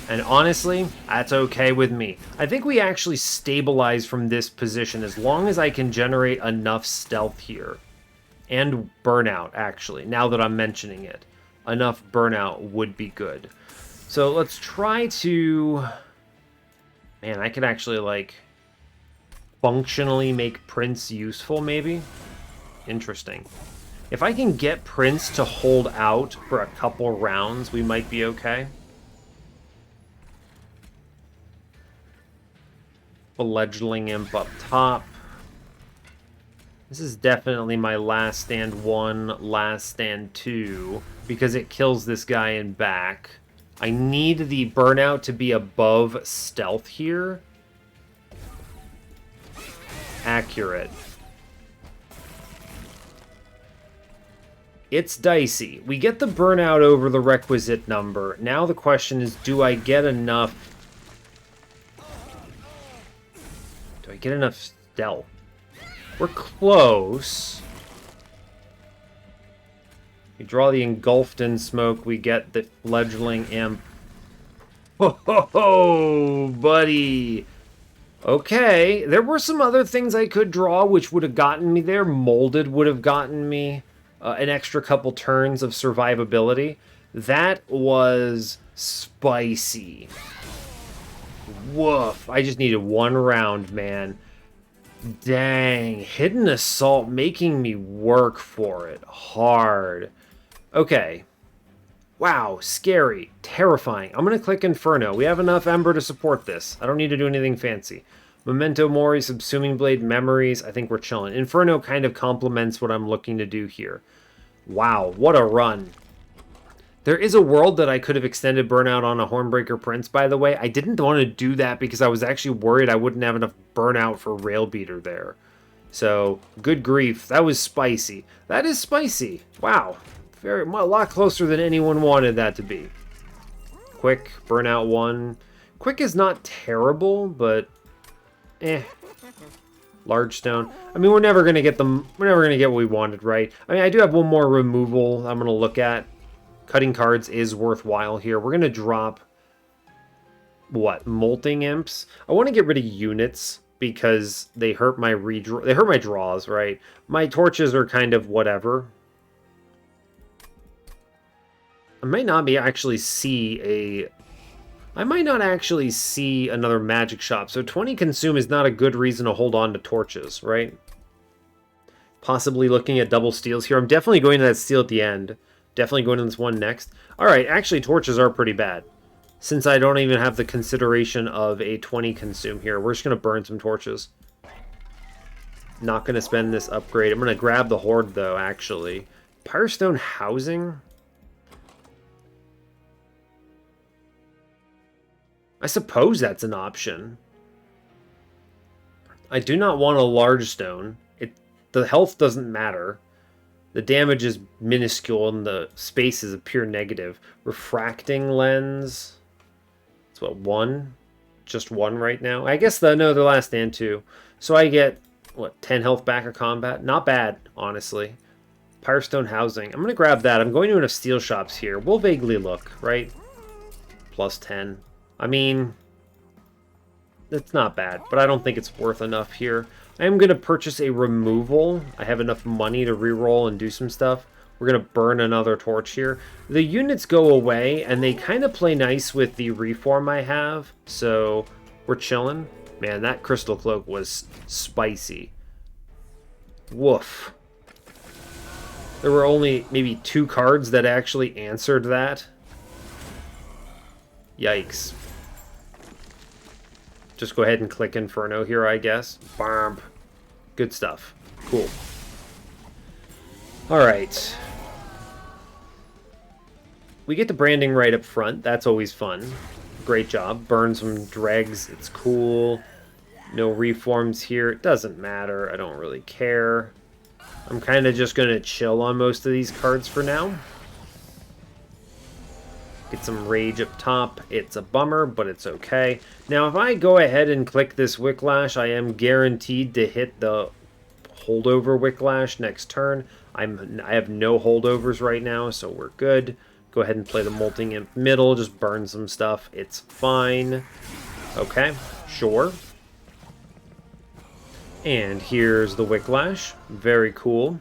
And honestly, that's okay with me. I think we actually stabilize from this position as long as I can generate enough stealth here. And burnout, actually, now that I'm mentioning it. Enough burnout would be good. So let's try to... Man, I could actually, like, functionally make Prince useful, maybe? Interesting. If I can get Prince to hold out for a couple rounds, we might be okay. Fledgling Imp up top. This is definitely my last stand 1, last stand 2, because it kills this guy in back. I need the burnout to be above stealth here. Accurate. It's dicey. We get the burnout over the requisite number. Now the question is, do I get enough stealth. We're close. We draw the engulfed in smoke. We get the fledgling imp. Ho ho ho, buddy. Okay, there were some other things I could draw which would have gotten me there. Molded would have gotten me an extra couple turns of survivability. That was spicy. Woof. I just needed one round, man. Dang. Hidden Assault making me work for it hard. Okay. Wow. Scary. Terrifying. I'm going to click Inferno. We have enough Ember to support this. I don't need to do anything fancy. Memento Mori, Subsuming Blade, Memories. I think we're chilling. Inferno kind of complements what I'm looking to do here. Wow. What a run. There is a world that I could have extended Burnout on a Hornbreaker Prince, by the way. I didn't want to do that because I was actually worried I wouldn't have enough Burnout for Railbeater there. So, good grief. That was spicy. That is spicy. Wow. A lot closer than anyone wanted that to be. Quick, Burnout 1. Quick is not terrible, but Large Stone. I mean, we're never going to get them. We're never going to get what we wanted, right? I mean, I do have one more removal I'm going to look at. Cutting cards is worthwhile here. We're going to drop, what, Molting Imps? I want to get rid of units because they hurt my redraw. They hurt my draws, right? My torches are kind of whatever. I might not actually see another magic shop. So 20 consume is not a good reason to hold on to torches, right? Possibly looking at double steals here. I'm definitely going to that steal at the end. Definitely going to this one next. Alright, actually torches are pretty bad. Since I don't even have the consideration of a 20 consume here, we're just going to burn some torches. Not going to spend this upgrade. I'm going to grab the Horde though, actually. Pyrestone Housing? I suppose that's an option. I do not want a large stone. The health doesn't matter. The damage is minuscule and the space is a pure negative. Refracting Lens. It's what, 1? Just 1 right now? I guess the last stand 2. So I get, what, 10 health back of combat? Not bad, honestly. Pyrestone Housing. I'm going to grab that. I'm going to enough steel shops here. We'll vaguely look, right? Plus 10. I mean, it's not bad, but I don't think it's worth enough here. I am going to purchase a removal. I have enough money to reroll and do some stuff. We're going to burn another torch here. The units go away, and they kind of play nice with the reform I have, so we're chilling. Man, that Crystal Cloak was spicy. Woof. There were only maybe 2 cards that actually answered that. Yikes. Just go ahead and click Inferno here, I guess. Bomb. Good stuff. Cool. Alright. We get the branding right up front. That's always fun. Great job. Burn some dregs. It's cool. No reforms here. It doesn't matter. I don't really care. I'm kind of just going to chill on most of these cards for now. Get some rage up top. It's a bummer, but it's okay. Now, if I go ahead and click this Whiplash, I am guaranteed to hit the holdover Whiplash next turn. I have no holdovers right now, so we're good. Go ahead and play the Molting Imp middle. Just burn some stuff. It's fine. Okay, sure. And here's the Whiplash. Very cool.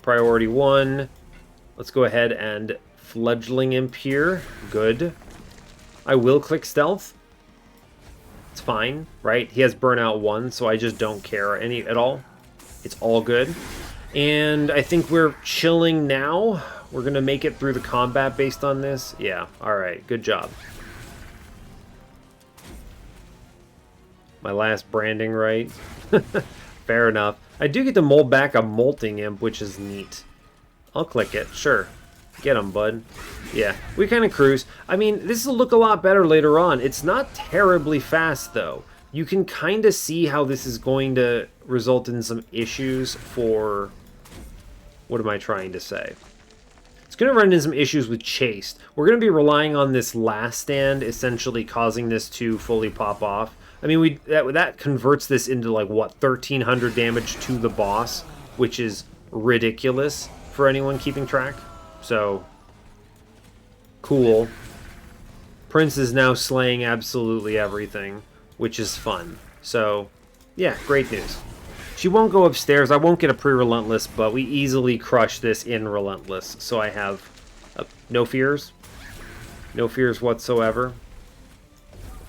Priority 1. Let's go ahead and Fledgling Imp here. Good. I will click Stealth. It's fine, right? He has Burnout 1, so I just don't care at all. It's all good. And I think we're chilling now. We're going to make it through the combat based on this. Yeah, alright. Good job. My last branding right. Fair enough. I do get to mold back a Molting Imp, which is neat. I'll click it, sure. Get him, bud. Yeah, we kind of cruise. I mean, this will look a lot better later on. It's not terribly fast, though. You can kind of see how this is going to result in some issues for... What am I trying to say? It's going to run into some issues with Chased. We're going to be relying on this last stand, essentially causing this to fully pop off. I mean, that converts this into, like, what, 1,300 damage to the boss, which is ridiculous for anyone keeping track. So, cool. Prince is now slaying absolutely everything, which is fun. So, yeah, great news. She won't go upstairs. I won't get a pre-relentless, but we easily crush this in relentless. So I have no fears. No fears whatsoever.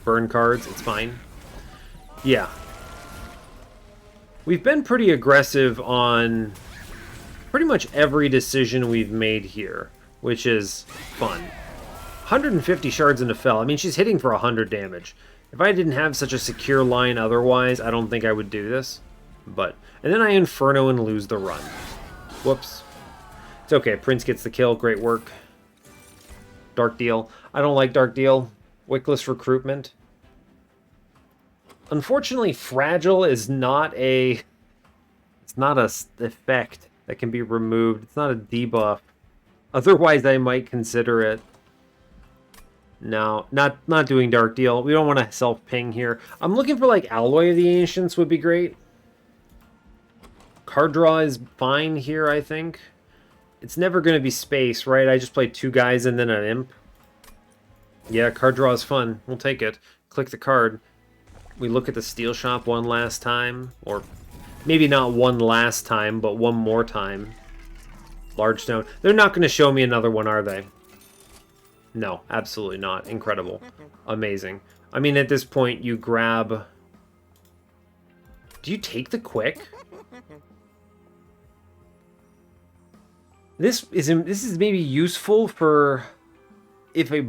Burn cards, it's fine. Yeah. We've been pretty aggressive on pretty much every decision we've made here, which is fun. 150 shards into Fel. I mean, she's hitting for 100 damage. If I didn't have such a secure line otherwise, I don't think I would do this. But, and then I Inferno and lose the run. Whoops. It's okay, Prince gets the kill, great work. Dark Deal. I don't like Dark Deal. Wickless Recruitment. Unfortunately, Fragile is not a... It's not a effect that can be removed. It's not a debuff. Otherwise, I might consider it. No, not doing Dark Deal. We don't want to self-ping here. I'm looking for, like, Alloy of the Ancients would be great. Card draw is fine here, I think. It's never going to be space, right? I just played 2 guys and then an imp. Yeah, card draw is fun. We'll take it. Click the card. We look at the steel shop one last time. Or maybe not one last time, but one more time. Large stone. They're not going to show me another one, are they? No, absolutely not. Incredible. Amazing. I mean, at this point, you grab... Do you take the quick? This is maybe useful for if a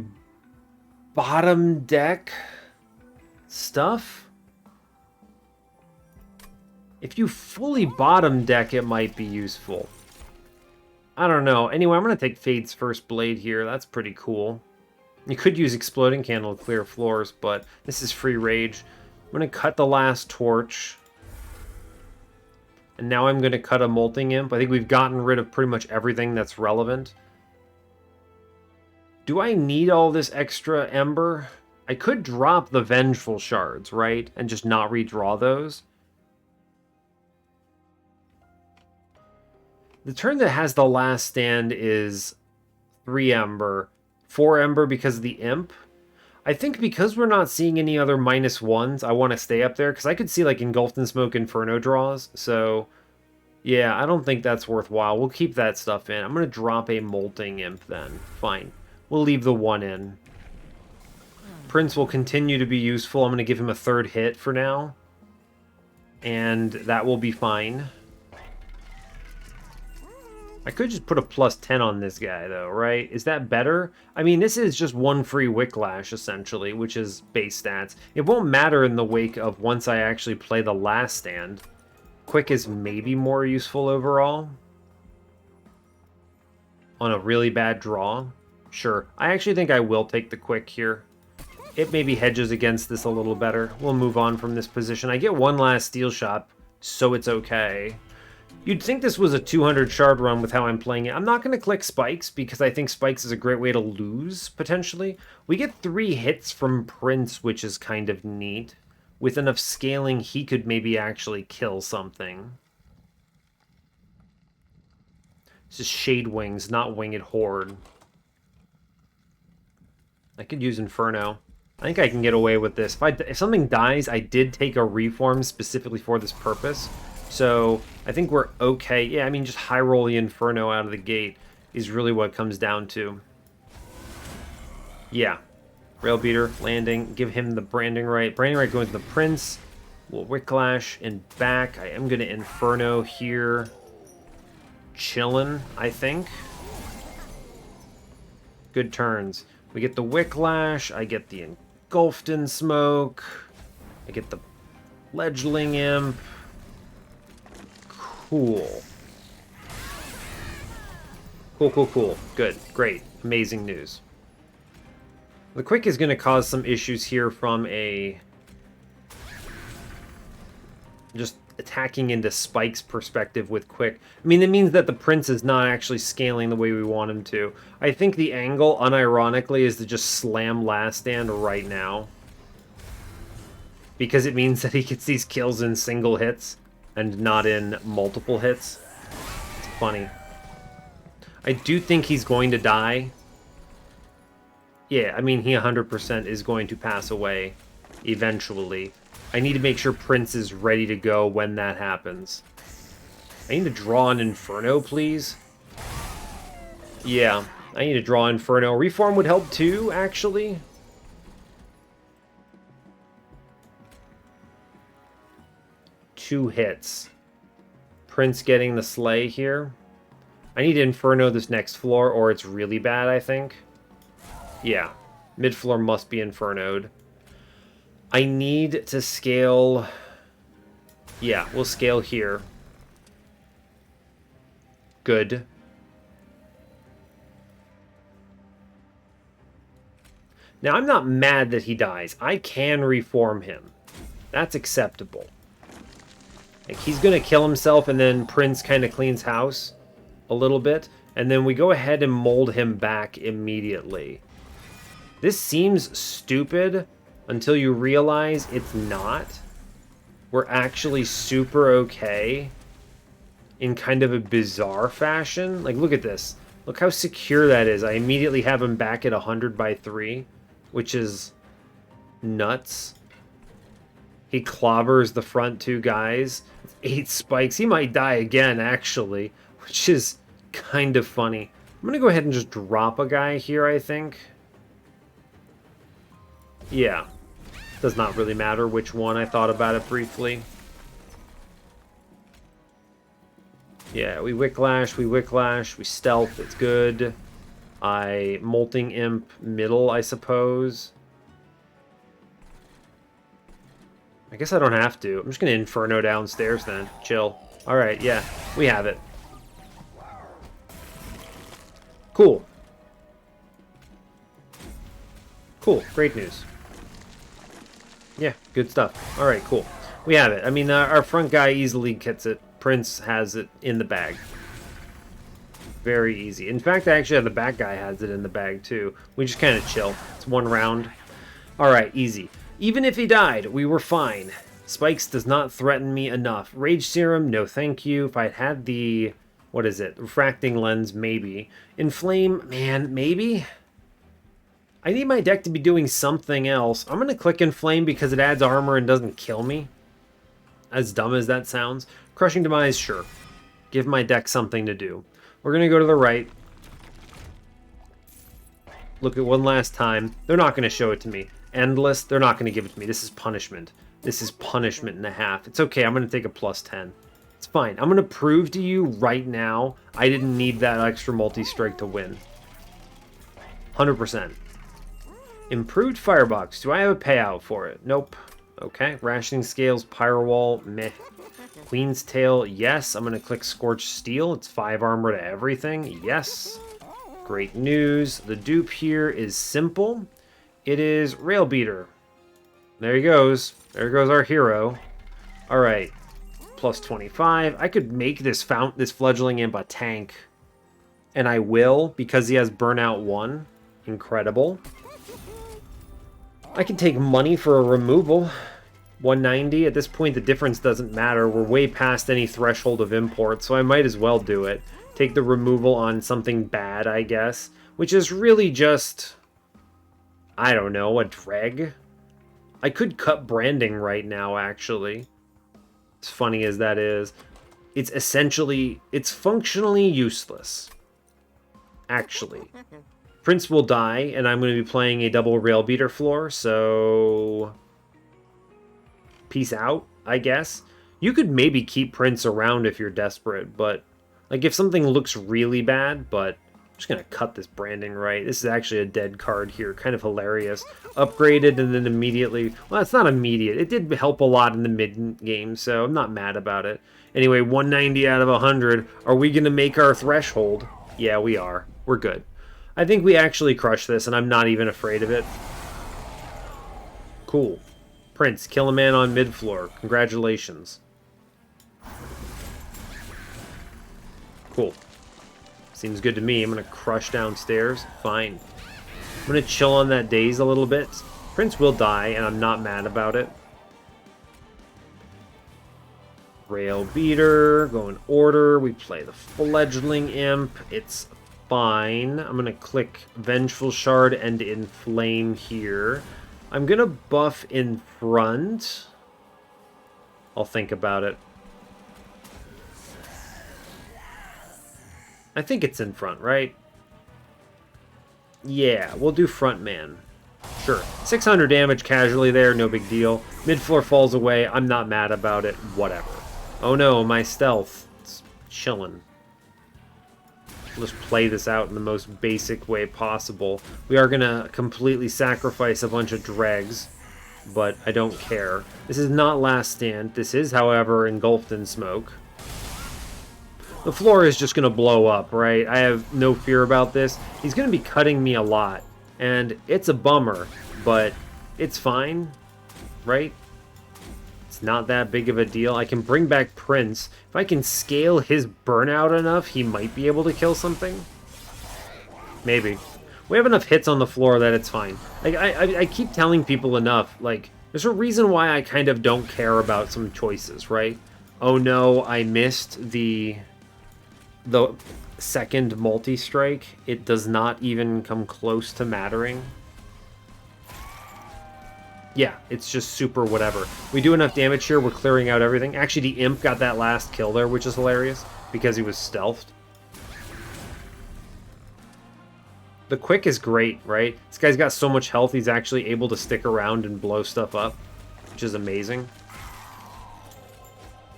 bottom deck stuff. If you fully bottom deck, it might be useful. I don't know. Anyway, I'm going to take Fade's First Blade here. That's pretty cool. You could use Exploding Candle to clear floors, but this is free rage. I'm going to cut the last torch. And now I'm going to cut a Molting Imp. I think we've gotten rid of pretty much everything that's relevant. Do I need all this extra Ember? I could drop the Vengeful Shards, right? And just not redraw those. The turn that has the last stand is 3 Ember. 4 Ember because of the Imp. I think because we're not seeing any other -1s, I want to stay up there, because I could see, like, Engulfed in Smoke Inferno draws, so, yeah, I don't think that's worthwhile. We'll keep that stuff in. I'm going to drop a Molting Imp, then. Fine. We'll leave the 1 in. Prince will continue to be useful. I'm going to give him a 3rd hit for now, and that will be fine. I could just put a +10 on this guy, though, right? Is that better? I mean, this is just 1 free Wicklash, essentially, which is base stats. It won't matter in the wake of once I actually play the last stand. Quick is maybe more useful overall. On a really bad draw. Sure. I actually think I will take the Quick here. It maybe hedges against this a little better. We'll move on from this position. I get 1 last Steel Shot, so it's okay. You'd think this was a 200 shard run with how I'm playing it. I'm not going to click Spikes because I think Spikes is a great way to lose, potentially. We get 3 hits from Prince, which is kind of neat. With enough scaling, he could maybe actually kill something. This is Shade Wings, not Winged Horde. I could use Inferno. I think I can get away with this. If something dies, I did take a Reform specifically for this purpose. So, I think we're okay. Yeah, I mean, just high roll the Inferno out of the gate is really what it comes down to. Yeah. Rail Beater, landing, give him the Branding Right. Branding Right going to the Prince. We'll Wicklash and back. I am going to Inferno here. Chillin', I think. Good turns. We get the Wicklash. I get the Engulfed in Smoke. I get the Fledgling Imp. Cool. Cool. Good. Great. Amazing news. The Quick is going to cause some issues here from a... just attacking into Spike's perspective with Quick. I mean, it means that the Prince is not actually scaling the way we want him to. I think the angle, unironically, is to just slam last stand right now. because it means that he gets these kills in single hits and not in multiple hits. It's funny. I do think he's going to die. Yeah, I mean, he 100% is going to pass away eventually. I need to make sure Prince is ready to go when that happens. I need to draw an Inferno, please. Yeah, I need to draw Inferno. Reform would help too, actually. Two hits. Prince getting the Slay here. I need to Inferno this next floor, or it's really bad, I think. Yeah, mid-floor must be Infernoed. I need to scale... Yeah, we'll scale here. Good. Now, I'm not mad that he dies. I can reform him. That's acceptable. Like, he's going to kill himself, and then Prince kind of cleans house a little bit. And then we go ahead and mold him back immediately. This seems stupid until you realize it's not. We're actually super okay in kind of a bizarre fashion. Like, look at this. Look how secure that is. I immediately have him back at 100 by 3, which is nuts. He clobbers the front two guys. It's 8 spikes. He might die again, actually, which is kind of funny. I'm going to go ahead and just drop a guy here, I think. Yeah. Does not really matter which one. I thought about it briefly. Yeah, we Wicklash, we Stealth, it's good. I Molting Imp middle, I suppose. I guess I don't have to. I'm just going to Inferno downstairs then. Chill. Alright, yeah, we have it. Cool. Cool, great news. Yeah, good stuff. Alright, cool. We have it. I mean, our front guy easily gets it. Prince has it in the bag. Very easy. In fact, actually, the back guy has it in the bag, too. We just kind of chill. It's one round. Alright, easy. Even if he died, we were fine. Spikes does not threaten me enough. Rage Serum, no thank you. If I had the... What is it? Refracting Lens, maybe. Inflame, man, maybe? I need my deck to be doing something else. I'm going to click Inflame because it adds armor and doesn't kill me. As dumb as that sounds. Crushing Demise, sure. Give my deck something to do. We're going to go to the right. Look at one last time. They're not going to show it to me. Endless, they're not going to give it to me. This is punishment. This is punishment and a half. It's okay, I'm going to take a +10. It's fine. I'm going to prove to you right now I didn't need that extra multi-strike to win. 100%. Improved Firebox. Do I have a payout for it? Nope. Okay. Rationing Scales, Pyrowall, meh. Queen's Tail, yes. I'm going to click Scorched Steel. It's 5 armor to everything. Yes. Great news. The dupe here is simple. It is Rail Beater. There he goes. There goes our hero. Alright. +25. I could make this Fledgling Imp a tank. And I will, because he has Burnout 1. Incredible. I can take money for a removal. 190. At this point, the difference doesn't matter. We're way past any threshold of import, so I might as well do it. Take the removal on something bad, I guess. Which is really just... I don't know, a dreg? I could cut branding right now, actually. As funny as that is. It's essentially... It's functionally useless. Actually. Prince will die, and I'm going to be playing a double Rail Beater floor, so... Peace out, I guess. You could maybe keep Prince around if you're desperate, but... Like, if something looks really bad, but... I'm just going to cut this branding right. This is actually a dead card here. Kind of hilarious. Upgraded and then immediately... Well, it's not immediate. It did help a lot in the mid-game, so I'm not mad about it. Anyway, 190 out of 100. Are we going to make our threshold? Yeah, we are. We're good. I think we actually crushed this, and I'm not even afraid of it. Cool. Prince, kill a man on mid-floor. Congratulations. Cool. Seems good to me. I'm going to crush downstairs. Fine. I'm going to chill on that daze a little bit. Prince will die, and I'm not mad about it. Rail Beater, go in order. We play the Fledgling Imp. It's fine. I'm going to click Vengeful Shard and Inflame here. I'm going to buff in front. I'll think about it. I think it's in front, right? Yeah, we'll do front man. Sure. 600 damage casually there, no big deal. Mid-floor falls away. I'm not mad about it. Whatever. Oh no, my stealth. It's chilling. Let's play this out in the most basic way possible. We are going to completely sacrifice a bunch of dregs, but I don't care. This is not Last Stand. This is, however, engulfed in smoke. The floor is just going to blow up, right? I have no fear about this. He's going to be cutting me a lot, and it's a bummer, but it's fine, right? It's not that big of a deal. I can bring back Prince. If I can scale his burnout enough, he might be able to kill something. Maybe. We have enough hits on the floor that it's fine. Like I keep telling people enough. Like, there's a reason why I kind of don't care about some choices, right? Oh no, I missed the second multi-strike. It does not even come close to mattering. Yeah, it's just super whatever. We do enough damage here, we're clearing out everything. Actually, the Imp got that last kill there, which is hilarious, because he was stealthed. The Quick is great, right? This guy's got so much health, he's actually able to stick around and blow stuff up, which is amazing.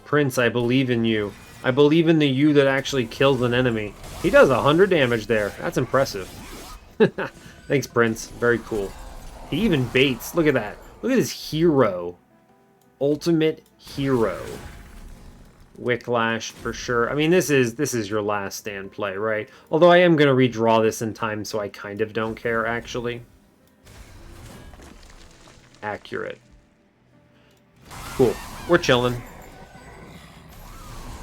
Prince, I believe in you. I believe in the you that actually kills an enemy. He does 100 damage there. That's impressive. Thanks, Prince. Very cool. He even baits. Look at that. Look at his hero. Ultimate hero. Wicklash for sure. I mean, this is your Last Stand play, right? Although I am going to redraw this in time, so I kind of don't care, actually. Accurate. Cool. We're chilling.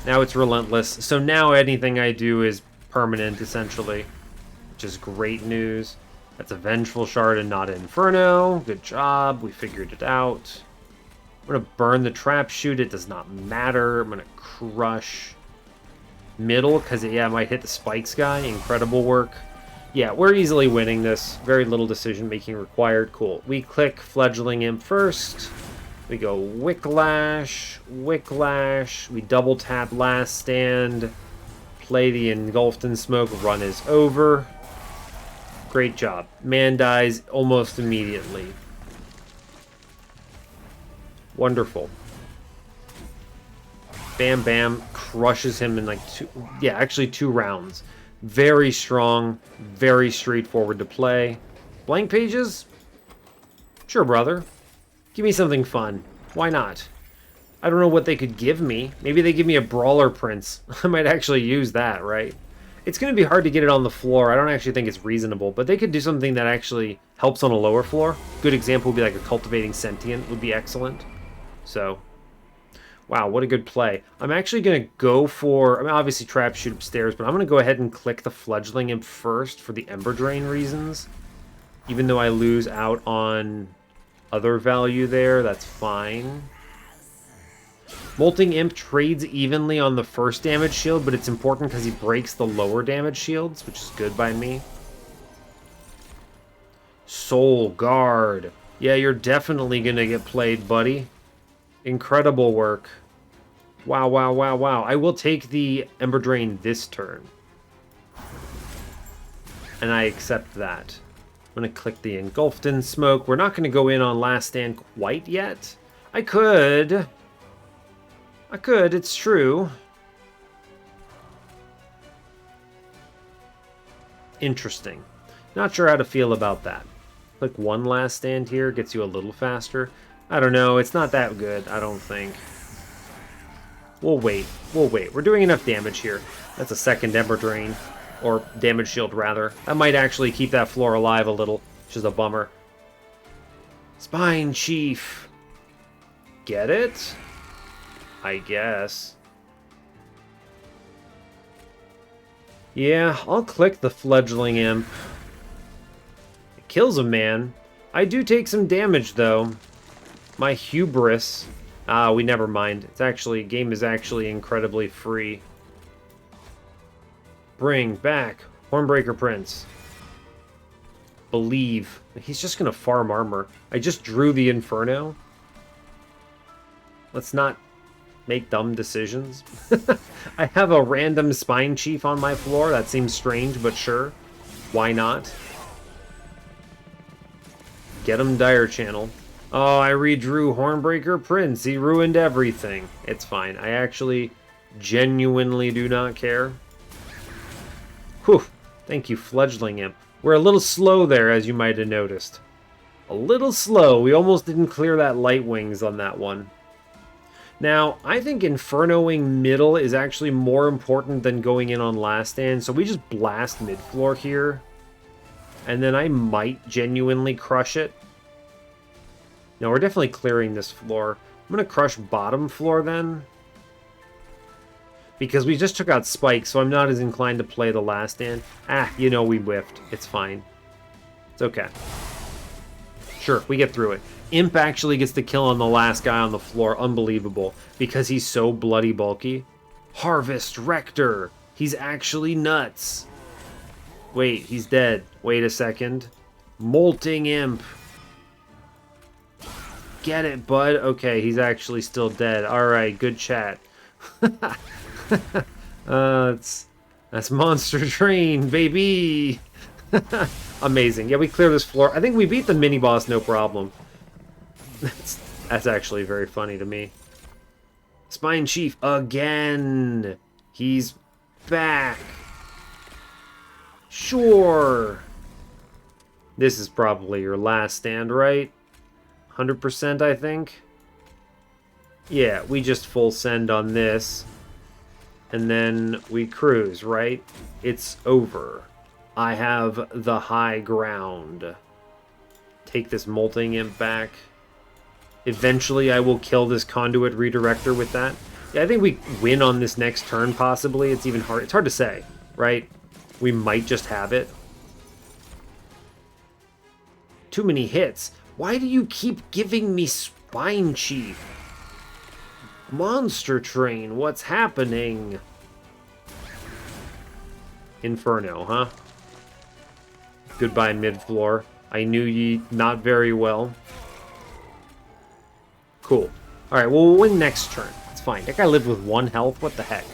Now it's relentless. So now anything I do is permanent, essentially. Which is great news. That's a Vengeful Shard and not Inferno. Good job. We figured it out. I'm going to burn the Trap Shoot. It does not matter. I'm going to crush middle because it might hit the Spikes guy. Incredible work. Yeah, we're easily winning this. Very little decision making required. Cool. We click Fledgling Imp first. We go Wicklash, Wicklash. We double tap Last Stand. Play the Engulfed in Smoke. Run is over. Great job. Man dies almost immediately. Wonderful. Bam Bam crushes him in like two rounds. Very strong, very straightforward to play. Blank pages? Sure, brother. Give me something fun. Why not? I don't know what they could give me. Maybe they give me a Brawler Prince. I might actually use that, right? It's going to be hard to get it on the floor. I don't actually think it's reasonable, but they could do something that actually helps on a lower floor. Good example would be like a Cultivating Sentient would be excellent. So, wow, what a good play. I'm actually going to go for, I mean, obviously Trap Shoot upstairs, but I'm going to go ahead and click the Fledgling Imp first for the Ember Drain reasons. Even though I lose out on other value there, that's fine. Molting Imp trades evenly on the first damage shield, but it's important because he breaks the lower damage shields, which is good by me. Soul Guard. Yeah, you're definitely going to get played, buddy. Incredible work. Wow, wow, wow, wow. I will take the Ember Drain this turn. And I accept that. I'm going to click the Engulfed in Smoke. We're not going to go in on Last Stand quite yet. I could, it's true. Interesting. Not sure how to feel about that. Click one Last Stand here, gets you a little faster. I don't know, it's not that good, I don't think. We'll wait. We're doing enough damage here. That's a second Ember Drain. Or Damage Shield, rather. That might actually keep that floor alive a little, which is a bummer. Spine Chief. Get it? I guess. Yeah, I'll click the Fledgling Imp. It kills a man. I do take some damage, though. My hubris Ah, we never mind. It's actually, game is actually incredibly free. Bring back Hornbreaker Prince. Believe. He's just gonna farm armor. I just drew the Inferno. Let's not make dumb decisions. I have a random Spine Chief on my floor. That seems strange, but sure. Why not? Get him Dire Channel. Oh, I redrew Hornbreaker Prince. He ruined everything. It's fine. I actually genuinely do not care. Whew. Thank you, Fledgling Imp. We're a little slow there, as you might have noticed. A little slow. We almost didn't clear that Light Wings on that one. Now, I think Infernoing middle is actually more important than going in on last stand, so we just blast mid-floor here. And then I might genuinely crush it. No, we're definitely clearing this floor. I'm going to crush bottom floor then. Because we just took out Spike, so I'm not as inclined to play the last stand. Ah, you know, we whiffed. It's fine. It's okay. Sure, we get through it. Imp actually gets the kill on the last guy on the floor. Unbelievable. Because he's so bloody bulky. Harvest Rector. He's actually nuts. Wait, he's dead. Wait a second. Molting Imp. Get it, bud. Okay, he's actually still dead. Alright, good chat. That's Monster Train, baby. Amazing. Yeah, we clear this floor. I think we beat the mini-boss, no problem. That's actually very funny to me. Spine Chief again. He's back. Sure. This is probably your last stand, right? 100%, I think. Yeah, we just full send on this. And then we cruise, right? It's over. I have the high ground. Take this Molting Imp back. Eventually, I will kill this Conduit Redirector with that. Yeah, I think we win on this next turn, possibly. It's even hard. It's hard to say, right? We might just have it. Too many hits. Why do you keep giving me Spine Chief? Monster Train, what's happening? Inferno, huh? Goodbye, mid-floor. I knew ye not very well. Cool. Alright, well, we'll win next turn. It's fine. That guy lived with 1 health. What the heck?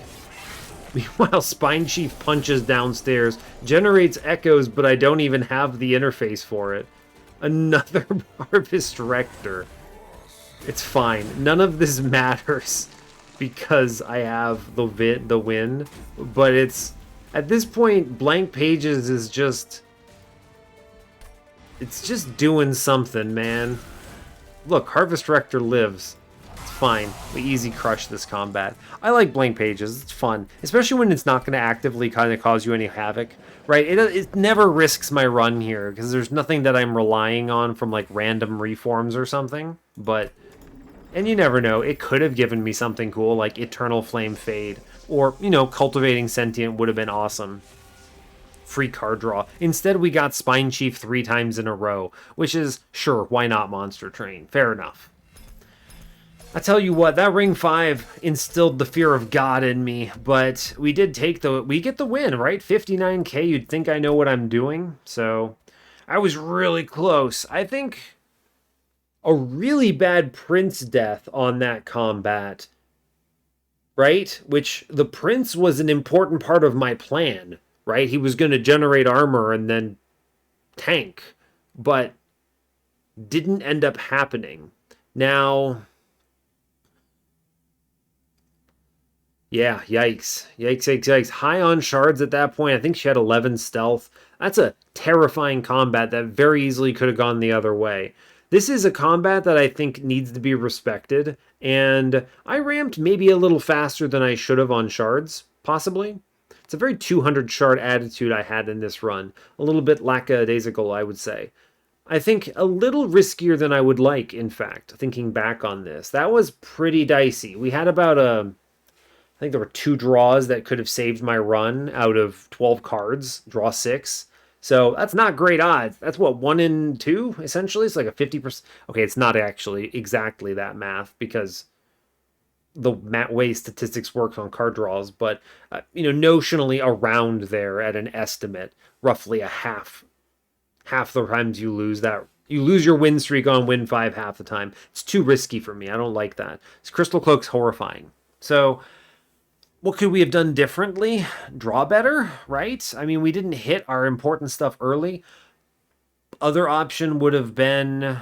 Meanwhile, Spine Chief punches downstairs, generates echoes, but I don't even have the interface for it. Another Harvest Rector. It's fine. None of this matters because I have the win. But it's... At this point, Blank Pages is just... It's just doing something, man. Look, Harvest Rector lives. It's fine. We easy crush this combat. I like Blank Pages. It's fun. Especially when it's not going to actively kind of cause you any havoc. Right? It never risks my run here because there's nothing that I'm relying on from like random reforms or something. But... And you never know, it could have given me something cool like Eternal Flame Fade. Or, you know, Cultivating Sentient would have been awesome. Free card draw. Instead, we got Spine Chief 3 times in a row. Which is, sure, why not Monster Train? Fair enough. I tell you what, that Ring 5 instilled the fear of God in me. But we did take we get the win, right? 59k, you'd think I know what I'm doing. So, I was really close. I think... a really bad Prince death on that combat, right? Which the Prince was an important part of my plan, right? He was going to generate armor and then tank, but didn't end up happening. Now, yeah, yikes. Yikes, yikes, yikes. High on shards at that point. I think she had 11 stealth. That's a terrifying combat that very easily could have gone the other way. This is a combat that I think needs to be respected, and I ramped maybe a little faster than I should have on shards, possibly. It's a very 200 shard attitude I had in this run. A little bit lackadaisical, I would say. I think a little riskier than I would like, in fact, thinking back on this. That was pretty dicey. We had about I think there were 2 draws that could have saved my run out of 12 cards, draw 6. So that's not great odds. That's what, 1 in 2, essentially? It's like a 50%. Okay, it's not actually exactly that math because the way statistics works on card draws, but notionally around there at an estimate, roughly a half the times you lose your win streak on win 5 half the time. It's too risky for me. I don't like that. This Crystal Cloak's horrifying. So what could we have done differently? Draw better, right? I mean, we didn't hit our important stuff early. Other option would have been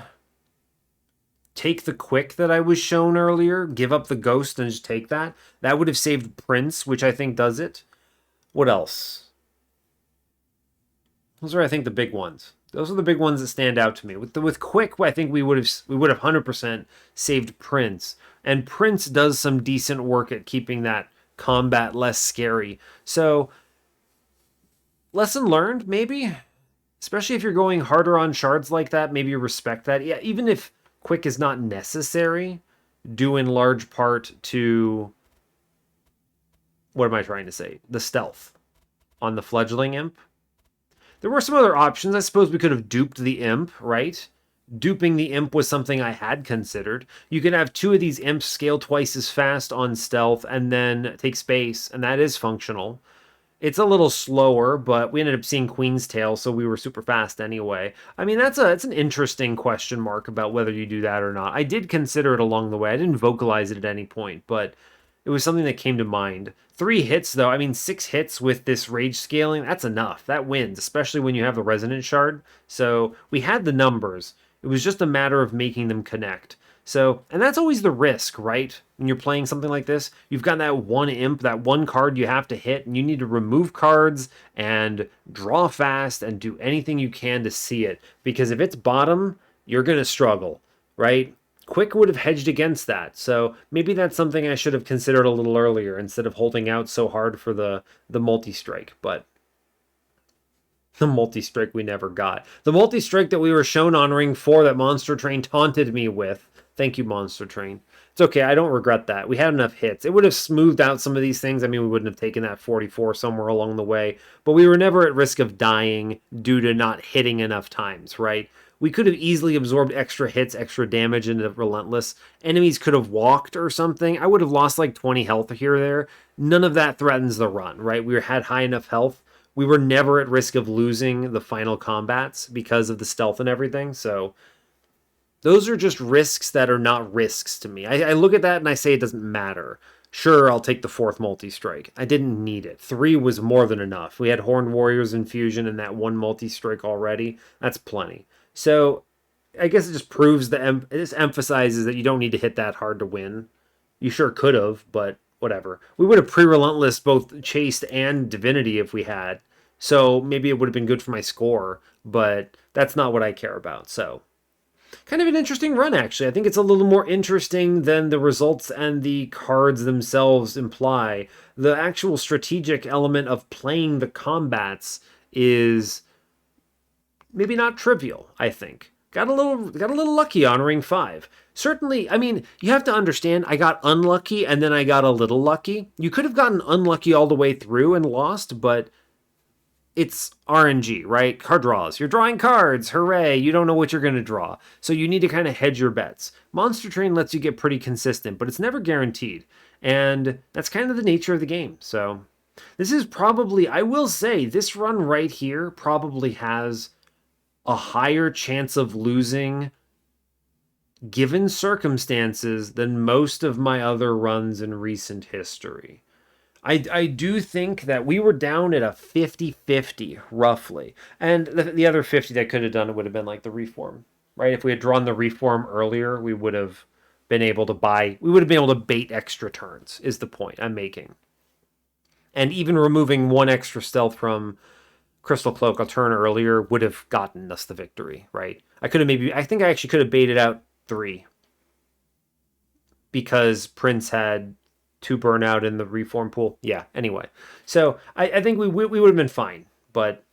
take the quick that I was shown earlier, give up the ghost and just take that. That would have saved Prince, which I think does it. What else? Those are, I think, the big ones. Those are the big ones that stand out to me. With quick, I think we would have 100% saved Prince, and Prince does some decent work at keeping that combat less scary. So, lesson learned, maybe. Especially if you're going harder on shards like that, maybe respect that. Yeah, even if quick is not necessary, due in large part to, what am I trying to say? The stealth on the fledgling imp. There were some other options. I suppose we could have duped the imp, right? Duping the imp was something I had considered. You could have 2 of these imps scale twice as fast on stealth and then take space, and that is functional. It's a little slower, but we ended up seeing Queen's Tail, so we were super fast anyway. I mean, it's an interesting question mark about whether you do that or not. I did consider it along the way. I didn't vocalize it at any point, but it was something that came to mind. 3 hits, though. I mean, 6 hits with this rage scaling, that's enough. That wins, especially when you have the Resonant Shard. So we had the numbers. It was just a matter of making them connect. So, and that's always the risk, right? When you're playing something like this, you've got that one imp, that one card you have to hit, and you need to remove cards and draw fast and do anything you can to see it. Because if it's bottom, you're going to struggle, right? Quick would have hedged against that. So maybe that's something I should have considered a little earlier instead of holding out so hard for the multi-strike. But the multi-strike we never got. The multi-strike that we were shown on Ring 4 that Monster Train taunted me with. Thank you, Monster Train. It's okay, I don't regret that. We had enough hits. It would have smoothed out some of these things. I mean, we wouldn't have taken that 44 somewhere along the way. But we were never at risk of dying due to not hitting enough times, right? We could have easily absorbed extra hits, extra damage into Relentless. Enemies could have walked or something. I would have lost like 20 health here or there. None of that threatens the run, right? We had high enough health. We were never at risk of losing the final combats because of the stealth and everything. So those are just risks that are not risks to me. I look at that and I say it doesn't matter. Sure, I'll take the 4th multi-strike. I didn't need it. 3 was more than enough. We had Horned Warriors Infusion and that 1 multi-strike already. That's plenty. So I guess it just proves it just emphasizes that you don't need to hit that hard to win. You sure could have, but whatever. We would have pre-Relentless both Chased and Divinity if we had. So maybe it would have been good for my score, but that's not what I care about. So kind of an interesting run, actually. I think it's a little more interesting than the results and the cards themselves imply. The actual strategic element of playing the combats is maybe not trivial, I think. Got a little lucky on Ring 5. Certainly, I mean, you have to understand, I got unlucky and then I got a little lucky. You could have gotten unlucky all the way through and lost, but it's RNG, right? Card draws. You're drawing cards. Hooray. You don't know what you're going to draw. So you need to kind of hedge your bets. Monster Train lets you get pretty consistent, but it's never guaranteed. And that's kind of the nature of the game. So this is probably, I will say, this run right here probably has a higher chance of losing given circumstances than most of my other runs in recent history. I do think that we were down at a 50-50, roughly. And the other 50 that could have done it would have been like the Reform, right? If we had drawn the Reform earlier, we would have been able to bait extra turns, is the point I'm making. And even removing 1 extra stealth from Crystal Cloak a turn earlier would have gotten us the victory, right? I think I actually could have baited out 3. Because Prince had 2 burnout in the Reform pool. Yeah, anyway. So I think we would have been fine. But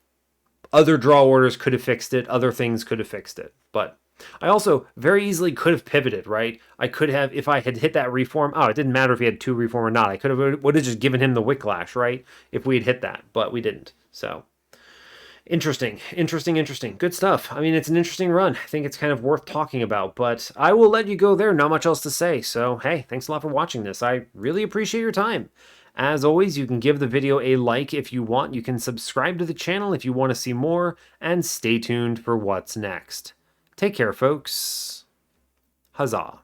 other draw orders could have fixed it. Other things could have fixed it. But I also very easily could have pivoted, right? I could have, if I had hit that Reform, it didn't matter if he had 2 Reform or not. I would have just given him the Whiplash, right? If we had hit that. But we didn't. So Interesting. Good stuff. I mean, it's an interesting run. I think it's kind of worth talking about, but I will let you go there. Not much else to say. So, hey, thanks a lot for watching this. I really appreciate your time. As always, you can give the video a like if you want. You can subscribe to the channel if you want to see more, and stay tuned for what's next. Take care, folks. Huzzah.